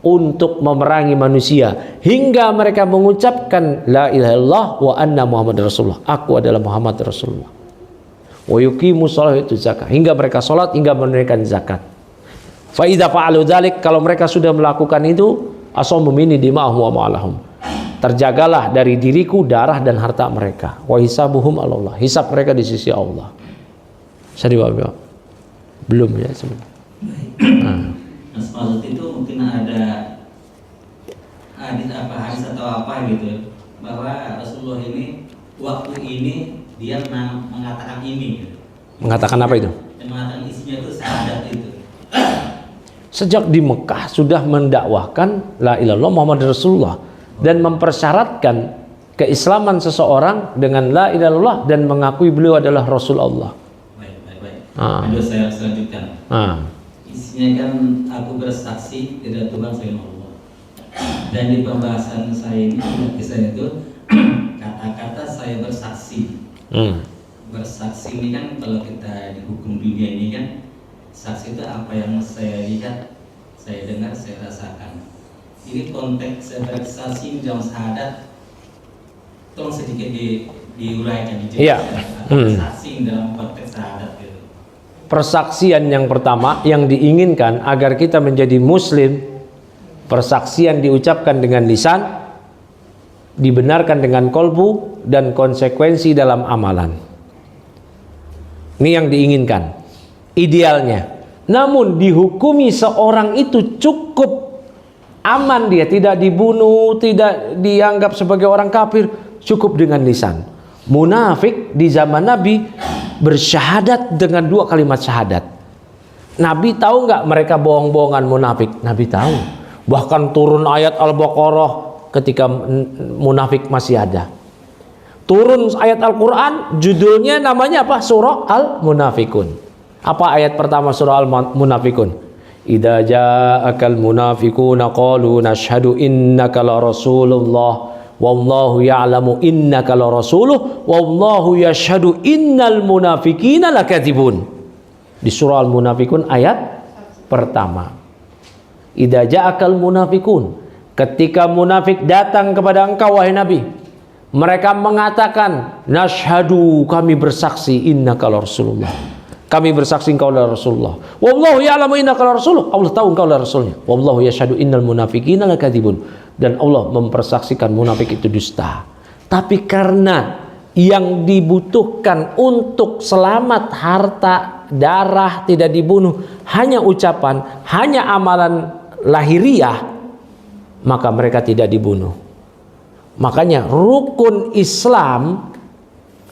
untuk memerangi manusia hingga mereka mengucapkan la ilaha illallah wa anna Muhammadar Rasulullah. Aku adalah Muhammad Rasulullah. Wa yuqimu shalah wa yu'tu zakah, hingga mereka salat, hingga menunaikan zakat. Fa idza fa'alu dzalik, kalau mereka sudah melakukan itu, asamu minni dima'ahum wa amwalahum, terjagalah dari diriku darah dan harta mereka. Wa hisabuhum 'ala Allah, hisab mereka di sisi Allah. Saya dijawab belum ya sebenarnya. Mas maksud itu mungkin ada hadis atau apa gitu, bahwa Rasulullah ini waktu ini dia mengatakan ini gitu. Mengatakan apa itu? Yang mengatakan isinya itu syahadat itu. Sejak di Mekah sudah mendakwahkan la ilaha illallah Muhammad Rasulullah dan mempersyaratkan keislaman seseorang dengan la ilaha illallah dan mengakui beliau adalah Rasul Allah. Baik. Lanjut saya lanjutkan. isinya kan aku bersaksi tidak Tuhan selain Allah. Dan di pembahasan saya ini kisah itu kata-kata saya bersaksi. Bersaksi ini kan kalau kita di hukum dunia ini kan saksi itu apa yang saya lihat, saya dengar, saya rasakan. Ini konteks saya bersaksi dalam syahadat, tolong sedikit diuraikan saksi dalam konteks syahadat gitu. Persaksian yang pertama yang diinginkan agar kita menjadi muslim, persaksian diucapkan dengan lisan, dibenarkan dengan kolbu, dan konsekuensi dalam amalan. Ini yang diinginkan, idealnya. Namun dihukumi seorang itu cukup aman, dia tidak dibunuh, tidak dianggap sebagai orang kafir, cukup dengan lisan. Munafik di zaman Nabi bersyahadat dengan 2 kalimat syahadat. Nabi tahu nggak mereka bohong-bohongan munafik? Nabi tahu. Bahkan turun ayat Al-Baqarah ketika munafik masih ada. Turun ayat Al-Quran, judulnya namanya apa? Surah Al-Munafikun. Apa ayat pertama surah Al-Munafikun? Idza ja'akal munafiquna qalu nashhadu innaka la rasulullah wallahu ya'lamu innaka la rasuluh wallahu yashhadu innal munafiqina lakadzibun. Di surah Al-Munafikun ayat pertama. Idza ja'akal munafiqun, ketika munafik datang kepada engkau wahai Nabi, mereka mengatakan, nashhadu, kami bersaksi innaka la rasulullah. Kami bersaksi engkau adalah Rasulullah. Wallahu ya'lamu innaka la rasulullah. Allah tahu engkau adalah Rasulnya. Wallahu yashhadu innal munafiqina lakadzibun. Dan Allah mempersaksikan munafik itu dusta. Tapi karena yang dibutuhkan untuk selamat harta, darah, tidak dibunuh, hanya ucapan, hanya amalan lahiriah, maka mereka tidak dibunuh. Makanya rukun Islam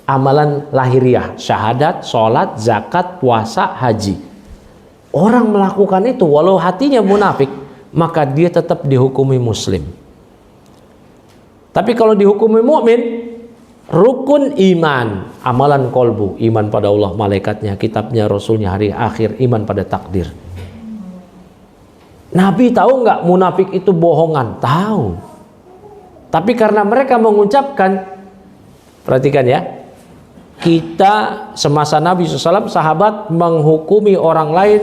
amalan lahiriah, syahadat, sholat, zakat, puasa, haji. Orang melakukan itu walau hatinya munafik, maka dia tetap dihukumi muslim. Tapi kalau dihukumi mukmin, rukun iman, amalan kolbu, iman pada Allah, malaikatnya, kitabnya, rasulnya, hari akhir, iman pada takdir. Nabi tahu nggak munafik itu bohongan? Tahu. Tapi karena mereka mengucapkan, perhatikan ya, kita semasa Nabi SAW, sahabat menghukumi orang lain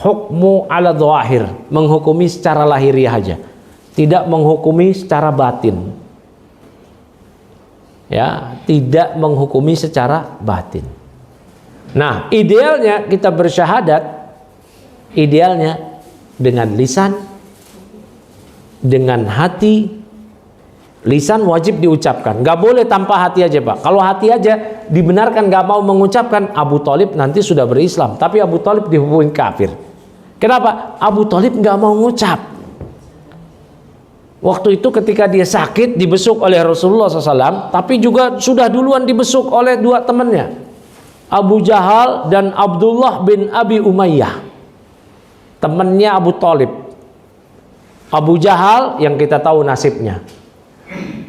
hukmu ala dhahir, menghukumi secara lahiriah aja, tidak menghukumi secara batin. Ya, tidak menghukumi secara batin. Nah, idealnya kita bersyahadat, idealnya dengan lisan, dengan hati. Lisan wajib diucapkan, nggak boleh tanpa hati aja Pak. Kalau hati aja dibenarkan nggak mau mengucapkan, Abu Thalib nanti sudah berislam, tapi Abu Thalib dihukumi kafir. Kenapa? Abu Thalib nggak mau mengucap. Waktu itu ketika dia sakit dibesuk oleh Rasulullah SAW, tapi juga sudah duluan dibesuk oleh 2 temannya, Abu Jahal dan Abdullah bin Abi Umayyah, temannya Abu Thalib. Abu Jahal yang kita tahu nasibnya.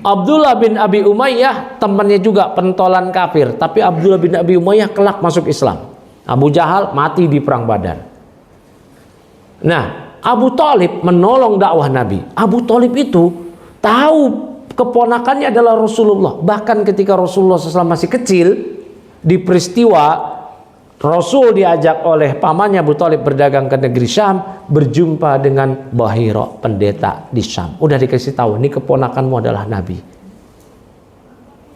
Abdullah bin Abi Umayyah temannya juga pentolan kafir, tapi Abdullah bin Abi Umayyah kelak masuk Islam. Abu Jahal mati di perang Badar. Nah, Abu Thalib menolong dakwah Nabi. Abu Thalib itu tahu keponakannya adalah Rasulullah. Bahkan ketika Rasulullah SAW masih kecil, di peristiwa Rasul diajak oleh pamannya Abu Thalib berdagang ke negeri Syam, berjumpa dengan Bahira, pendeta di Syam. Udah dikasih tahu, ini keponakanmu adalah Nabi.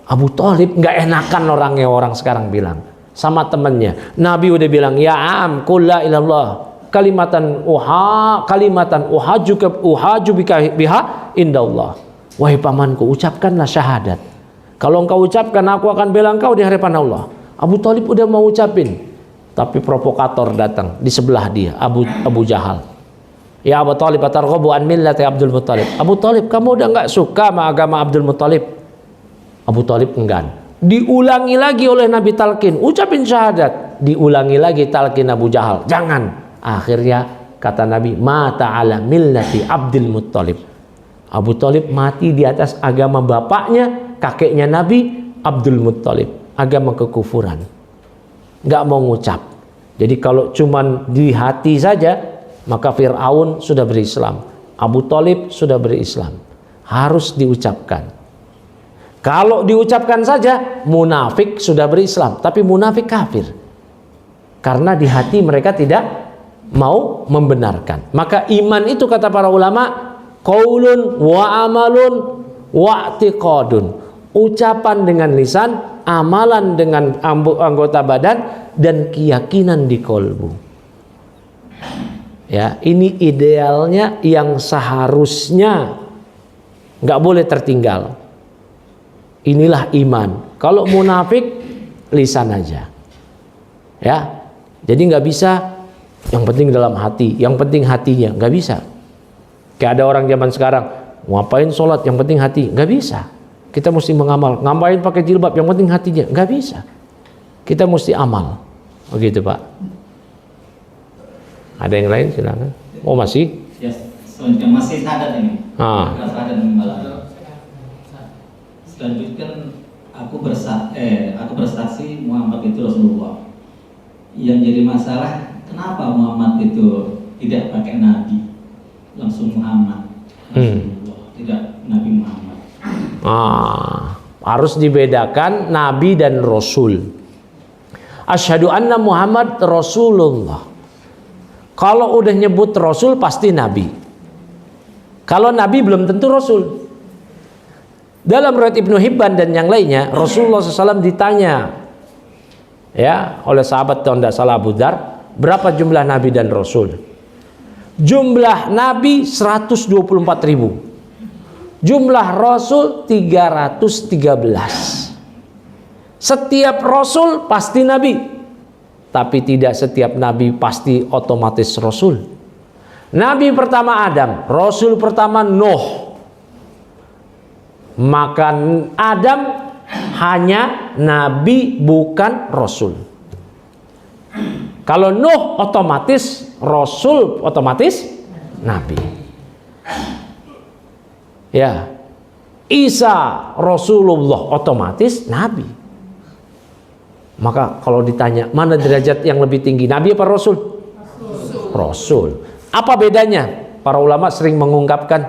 Abu Thalib nggak enakan orangnya, orang sekarang bilang sama temannya. Nabi udah bilang, ya am, qul la ilallah, kalimatan uhaju biha indallah. Wahai pamanku, ucapkanlah syahadat. Kalau engkau ucapkan, aku akan bela engkau di hadapan Allah. Abu Thalib udah mau ucapin, tapi provokator datang di sebelah dia, Abu Jahal. Ya Abu Thalib, atarghabu an millati Abdul Muttalib. Abu Thalib, kamu udah nggak suka sama agama Abdul Muttalib? Abu Thalib enggan. Diulangi lagi oleh Nabi talqin, ucapin syahadat. Diulangi lagi talqin Abu Jahal, jangan. Akhirnya kata Nabi, mata ala millati Abdul Muttalib. Abu Thalib mati di atas agama bapaknya, kakeknya Nabi, Abdul Muttalib, agama kekufuran. Nggak mau ngucap. Jadi kalau cuman di hati saja, maka Fir'aun sudah berislam, Abu Thalib sudah berislam. Harus diucapkan. Kalau diucapkan saja, munafik sudah berislam, tapi munafik kafir. Karena di hati mereka tidak mau membenarkan. Maka iman itu kata para ulama, qaulun wa amalun wa i'tiqadun. Ucapan dengan lisan, amalan dengan anggota badan, dan keyakinan di kolbu. Ya, ini idealnya yang seharusnya nggak boleh tertinggal. Inilah iman. Kalau munafik, lisan aja. Ya, jadi nggak bisa. Yang penting dalam hati, yang penting hatinya, nggak bisa. Kayak ada orang zaman sekarang, ngapain sholat, yang penting hati, nggak bisa. Kita mesti mengamal. Ngapain pakai jilbab, yang penting hatinya, nggak bisa. Kita mesti amal. Begitu Pak. Ada yang lain silakan. Oh masih? Ya, selanjutnya masih sadat ini. Sadat malah. Selanjutnya aku bersaksi Muhammad itu Rasulullah. Yang jadi masalah, kenapa Muhammad itu tidak pakai Nabi, langsung Muhammad Rasulullah, tidak Nabi Muhammad. Harus dibedakan Nabi dan Rasul. Asyhadu anna Muhammad Rasulullah. Kalau udah nyebut Rasul pasti Nabi. Kalau Nabi belum tentu Rasul. Dalam riwayat Ibnu Hibban dan yang lainnya, Rasulullah SAW ditanya ya oleh sahabat, kalau tidak salah Abu Dzar, berapa jumlah Nabi dan Rasul? Jumlah Nabi 124.000. Jumlah Rasul 313. Setiap Rasul pasti Nabi, tapi tidak setiap Nabi pasti otomatis Rasul. Nabi pertama Adam, Rasul pertama Nuh. Maka Adam hanya Nabi bukan Rasul. Kalau Nuh otomatis Rasul, otomatis Nabi. Ya, Isa Rasulullah otomatis Nabi. Maka kalau ditanya mana derajat yang lebih tinggi, Nabi apa Rasul? Rasul. Apa bedanya? Para ulama sering mengungkapkan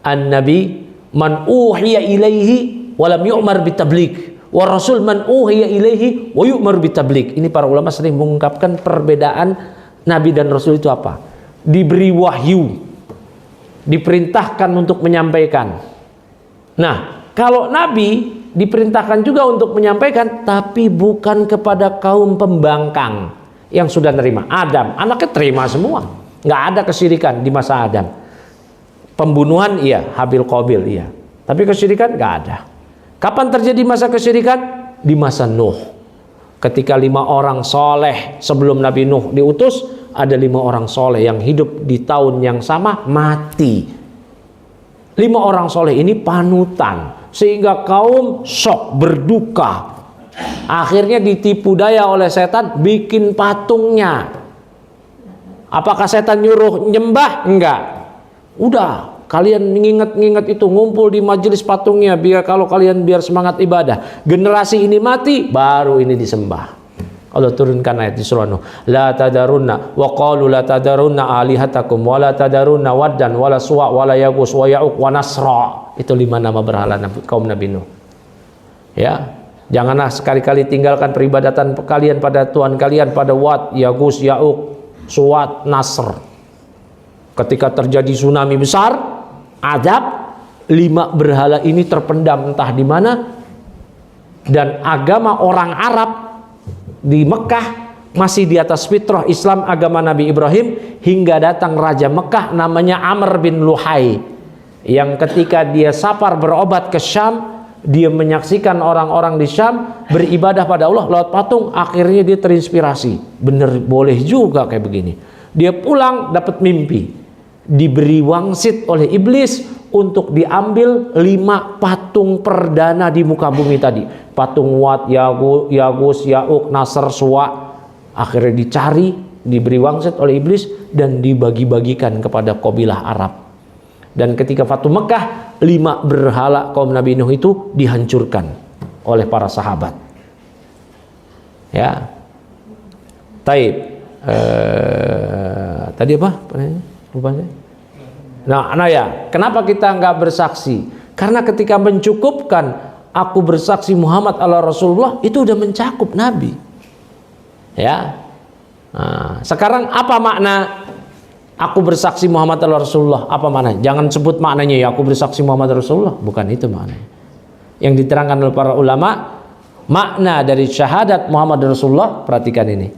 an-nabi man uhiya ilaihi walam yu'mar bitabligh, wa rasul man uhiya ilaihi wa yu'mar bitabligh. Ini para ulama sering mengungkapkan perbedaan Nabi dan Rasul itu apa? Diberi wahyu, diperintahkan untuk menyampaikan. Nah, kalau Nabi diperintahkan juga untuk menyampaikan, tapi bukan kepada kaum pembangkang yang sudah nerima. Adam, anaknya terima semua, nggak ada kesyirikan di masa Adam. Pembunuhan iya, Habil Qabil iya, tapi kesyirikan nggak ada. Kapan terjadi masa kesyirikan? Di masa Nuh. Ketika 5 orang soleh sebelum Nabi Nuh diutus, ada 5 orang soleh yang hidup di tahun yang sama mati. 5 orang soleh ini panutan, sehingga kaum shock, berduka. Akhirnya ditipu daya oleh setan, bikin patungnya. Apakah setan nyuruh nyembah? Enggak. Udah, kalian nginget-nginget itu, ngumpul di majelis patungnya, biar kalau kalian biar semangat ibadah. Generasi ini mati, baru ini disembah. Allah turunkan ayat di surah Nuh, la tadarunna wa qalu la tadarunna alihatakum wa la tadarunna waddan wa la suwa wa la yaghus wa ya'uq wa nasra. Itu 5 nama berhala kaum Nabi Nuh. Ya, janganlah sekali-kali tinggalkan peribadatan kalian pada Tuhan kalian, pada Wad, Yaghus, Ya'uq, Suwat, Nasr. Ketika terjadi tsunami besar, adab, 5 berhala ini terpendam entah di mana, dan agama orang Arab di Mekah masih di atas fitrah Islam, agama Nabi Ibrahim, hingga datang Raja Mekah namanya Amr bin Luhai, yang ketika dia safar berobat ke Syam, dia menyaksikan orang-orang di Syam beribadah pada Allah lewat patung. Akhirnya dia terinspirasi, bener boleh juga kayak begini. Dia pulang dapat mimpi, diberi wangsit oleh iblis untuk diambil 5 patung perdana di muka bumi tadi. Patung Wat, Yaghus, Ya'uq, Nasr, Suwa. Akhirnya dicari, diberi wangsit oleh iblis, dan dibagi-bagikan kepada kabilah Arab. Dan ketika Fatu Mekah, 5 berhala kaum Nabi Nuh itu dihancurkan oleh para sahabat. Ya, taib. Tadi apa? Lupa saya. Nah ya, kenapa kita nggak bersaksi? Karena ketika mencukupkan aku bersaksi Muhammad adalah Rasulullah, itu udah mencakup Nabi. Ya. Nah, sekarang apa makna aku bersaksi Muhammad adalah Rasulullah? Apa maknanya? Jangan sebut maknanya ya aku bersaksi Muhammad Rasulullah. Bukan itu maknanya. Yang diterangkan oleh para ulama, makna dari syahadat Muhammad Rasulullah, perhatikan ini.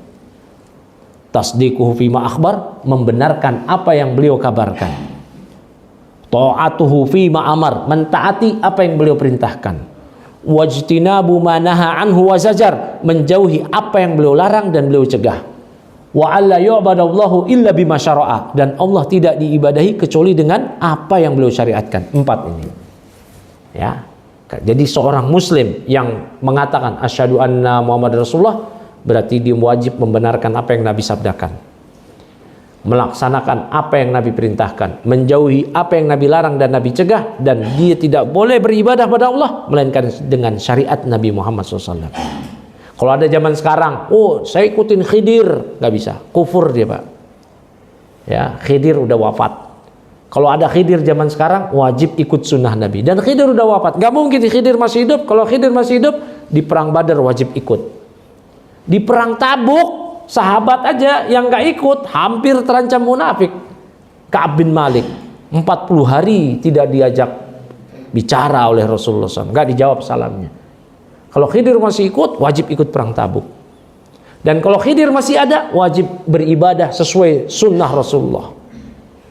Tasdiquhu fima akhbar, membenarkan apa yang beliau kabarkan. Ta'atuhu fima amar, mentaati apa yang beliau perintahkan. Wajtinabu ma naha anhu wa zajar, menjauhi apa yang beliau larang dan beliau cegah. Wa alla yu'badallahu illa bima syara'a, dan Allah tidak diibadahi kecuali dengan apa yang beliau syariatkan. 4 ini. Ya. Jadi seorang muslim yang mengatakan asyhadu anna Muhammad Rasulullah, berarti dia wajib membenarkan apa yang Nabi sabdakan, melaksanakan apa yang Nabi perintahkan, menjauhi apa yang Nabi larang dan Nabi cegah, dan dia tidak boleh beribadah pada Allah melainkan dengan syariat Nabi Muhammad SAW. Kalau ada zaman sekarang, oh saya ikutin Khidir, nggak bisa, kufur dia Pak. Ya, Khidir udah wafat. Kalau ada Khidir zaman sekarang, wajib ikut sunnah Nabi. Dan Khidir udah wafat, nggak mungkin Khidir masih hidup. Kalau Khidir masih hidup, di perang Badar wajib ikut. Di perang Tabuk, sahabat aja yang nggak ikut hampir terancam munafik. Ka'ab bin Malik 40 hari tidak diajak bicara oleh Rasulullah SAW, nggak dijawab salamnya. Kalau Khidir masih ikut, wajib ikut perang Tabuk. Dan kalau Khidir masih ada, wajib beribadah sesuai sunnah Rasulullah.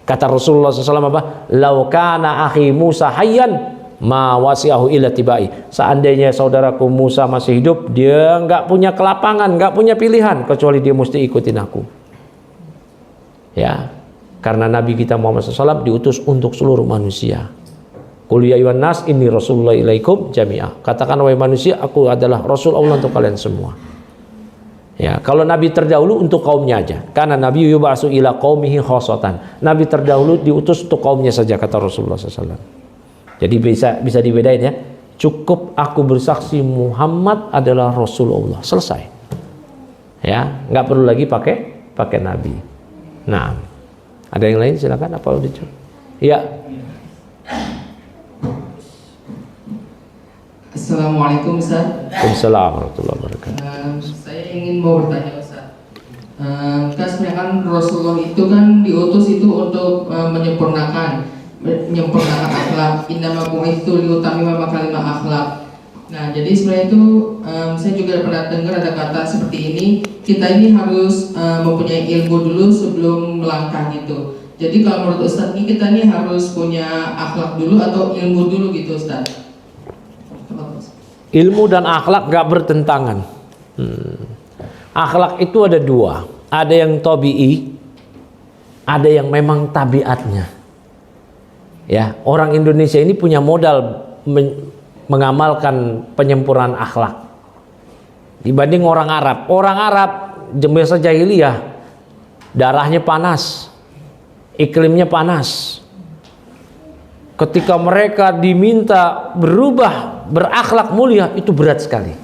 Kata Rasulullah SAW apa? Lau kana akhi Musa hayyan ma wasi'ahu illa tibai. Seandainya saudaraku Musa masih hidup, dia nggak punya kelapangan, nggak punya pilihan kecuali dia mesti ikutin aku. Ya, karena Nabi kita Muhammad SAW diutus untuk seluruh manusia. Qul ya ayyuhan nas inni rasulullah ilaikum jami'ah. Katakan wahai manusia, aku adalah Rasul Allah untuk kalian semua. Ya, kalau Nabi terdahulu untuk kaumnya aja. Karena Nabi yub'atsu ila qaumihi khossatan. Nabi terdahulu diutus untuk kaumnya saja, kata Rasulullah SAW. Jadi bisa dibedain ya. Cukup aku bersaksi Muhammad adalah Rasulullah, selesai. Ya, nggak perlu lagi pakai Nabi. Nah, ada yang lain silakan. Apa udah cukup? Ya. Assalamualaikum Ustaz. Waalaikumsalam warahmatullahi wabarakatuh. Saya ingin mau bertanya Ustaz. Kan sebenarnya kan Rasulullah itu kan diutus itu untuk menyempurnakan akhlak. Innama bu'itsu liutammima makarimah akhlak. Nah, jadi sebenarnya itu saya juga pernah dengar ada kata seperti ini. Kita ini harus mempunyai ilmu dulu sebelum melangkah gitu. Jadi kalau menurut Ustaz ini kita ini harus punya akhlak dulu atau ilmu dulu gitu Ustaz? Ilmu dan akhlak gak bertentangan. Akhlak itu ada dua. Ada yang tabi'i, ada yang memang tabiatnya. Ya, orang Indonesia ini punya modal mengamalkan penyempurnaan akhlak dibanding orang Arab. Orang Arab masa jahiliyah darahnya panas, iklimnya panas. Ketika mereka diminta berubah berakhlak mulia, itu berat sekali.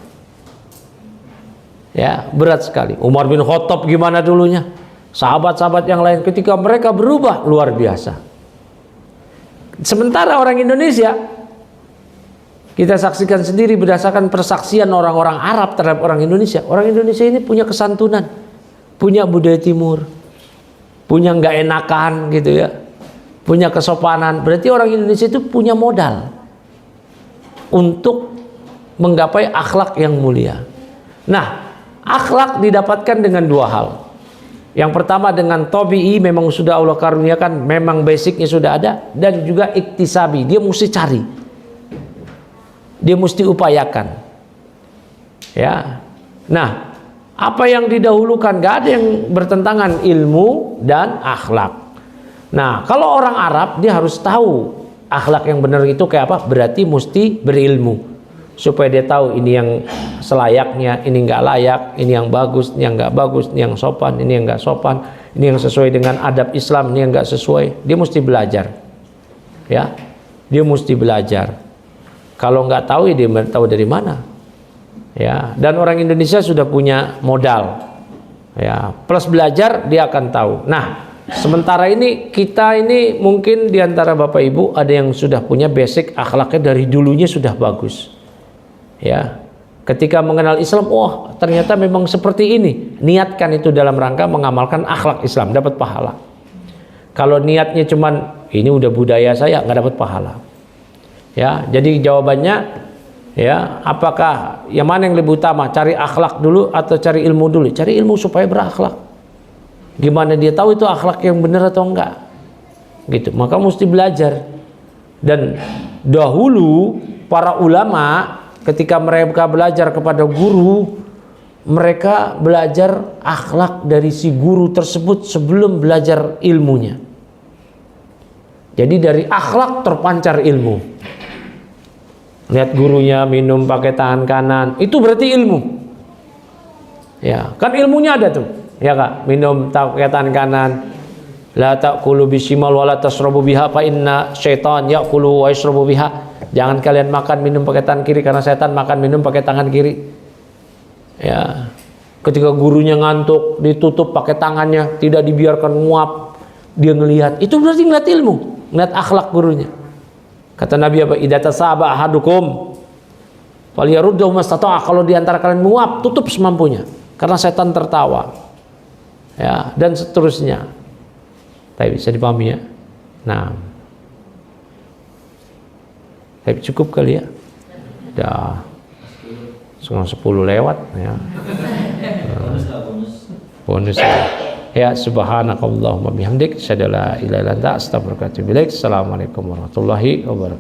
Ya, berat sekali. Umar bin Khattab gimana dulunya? Sahabat-sahabat yang lain ketika mereka berubah luar biasa. Sementara orang Indonesia, kita saksikan sendiri berdasarkan persaksian orang-orang Arab terhadap orang Indonesia. Orang Indonesia ini punya kesantunan, punya budaya timur, punya nggak enakan gitu ya, punya kesopanan. Berarti orang Indonesia itu punya modal untuk menggapai akhlak yang mulia. Nah, akhlak didapatkan dengan dua hal. Yang pertama dengan tabi'i, memang sudah Allah karuniakan, memang basicnya sudah ada, dan juga iktisabi, dia mesti cari, dia mesti upayakan. Ya, nah, apa yang didahulukan? Gak ada yang bertentangan, ilmu dan akhlak. Nah, kalau orang Arab dia harus tahu akhlak yang benar itu kayak apa. Berarti mesti berilmu supaya dia tahu ini yang selayaknya, ini nggak layak, ini yang bagus, ini yang nggak bagus, ini yang sopan, ini yang nggak sopan, ini yang sesuai dengan adab Islam, ini yang nggak sesuai. Dia mesti belajar, ya, dia mesti belajar. Kalau nggak tahu, ya dia tahu dari mana, ya. Dan orang Indonesia sudah punya modal, Ya, plus belajar dia akan tahu. Nah, sementara ini kita ini mungkin diantara Bapak Ibu ada yang sudah punya basic akhlaknya dari dulunya sudah bagus. Ya, ketika mengenal Islam, wah ternyata memang seperti ini. Niatkan itu dalam rangka mengamalkan akhlak Islam, dapat pahala. Kalau niatnya cuman ini udah budaya saya, nggak dapat pahala. Ya, jadi jawabannya ya, apakah yang mana yang lebih utama, cari akhlak dulu atau cari ilmu dulu? Cari ilmu supaya berakhlak. Gimana dia tahu itu akhlak yang benar atau enggak? Gitu. Maka mesti belajar. Dan dahulu para ulama ketika mereka belajar kepada guru, mereka belajar akhlak dari si guru tersebut sebelum belajar ilmunya. Jadi dari akhlak terpancar ilmu. Lihat gurunya minum pakai tangan kanan, itu berarti ilmu. Ya, kan ilmunya ada tuh. Ya Kak, minum pakai tangan kanan. La ta'kulu bishimal wa la tasrabu biha fa inna syaitan ya'kulu wa yashrabu biha. Jangan kalian makan minum pakai tangan kiri karena setan makan minum pakai tangan kiri. Ya. Ketika gurunya ngantuk, ditutup pakai tangannya, tidak dibiarkan nguap. Dia ngelihat, itu berarti ngeliat ilmu, ngeliat akhlak gurunya. Kata Nabi apa? Idza tasaba ahadukum falyaruddu mastata'a. Kalau di antara kalian menguap, tutup semampunya karena setan tertawa. Ya, dan seterusnya. Tapi bisa dipahami ya. Nah. Tapi cukup kali ya. Udah 9:10 lewat ya. Bonus. Ya, subhanakallahumma bihamdik, asyhadu an la ilaha illa anta, astaghfiruka wa atubu ilaik. Assalamualaikum warahmatullahi wabarakatuh.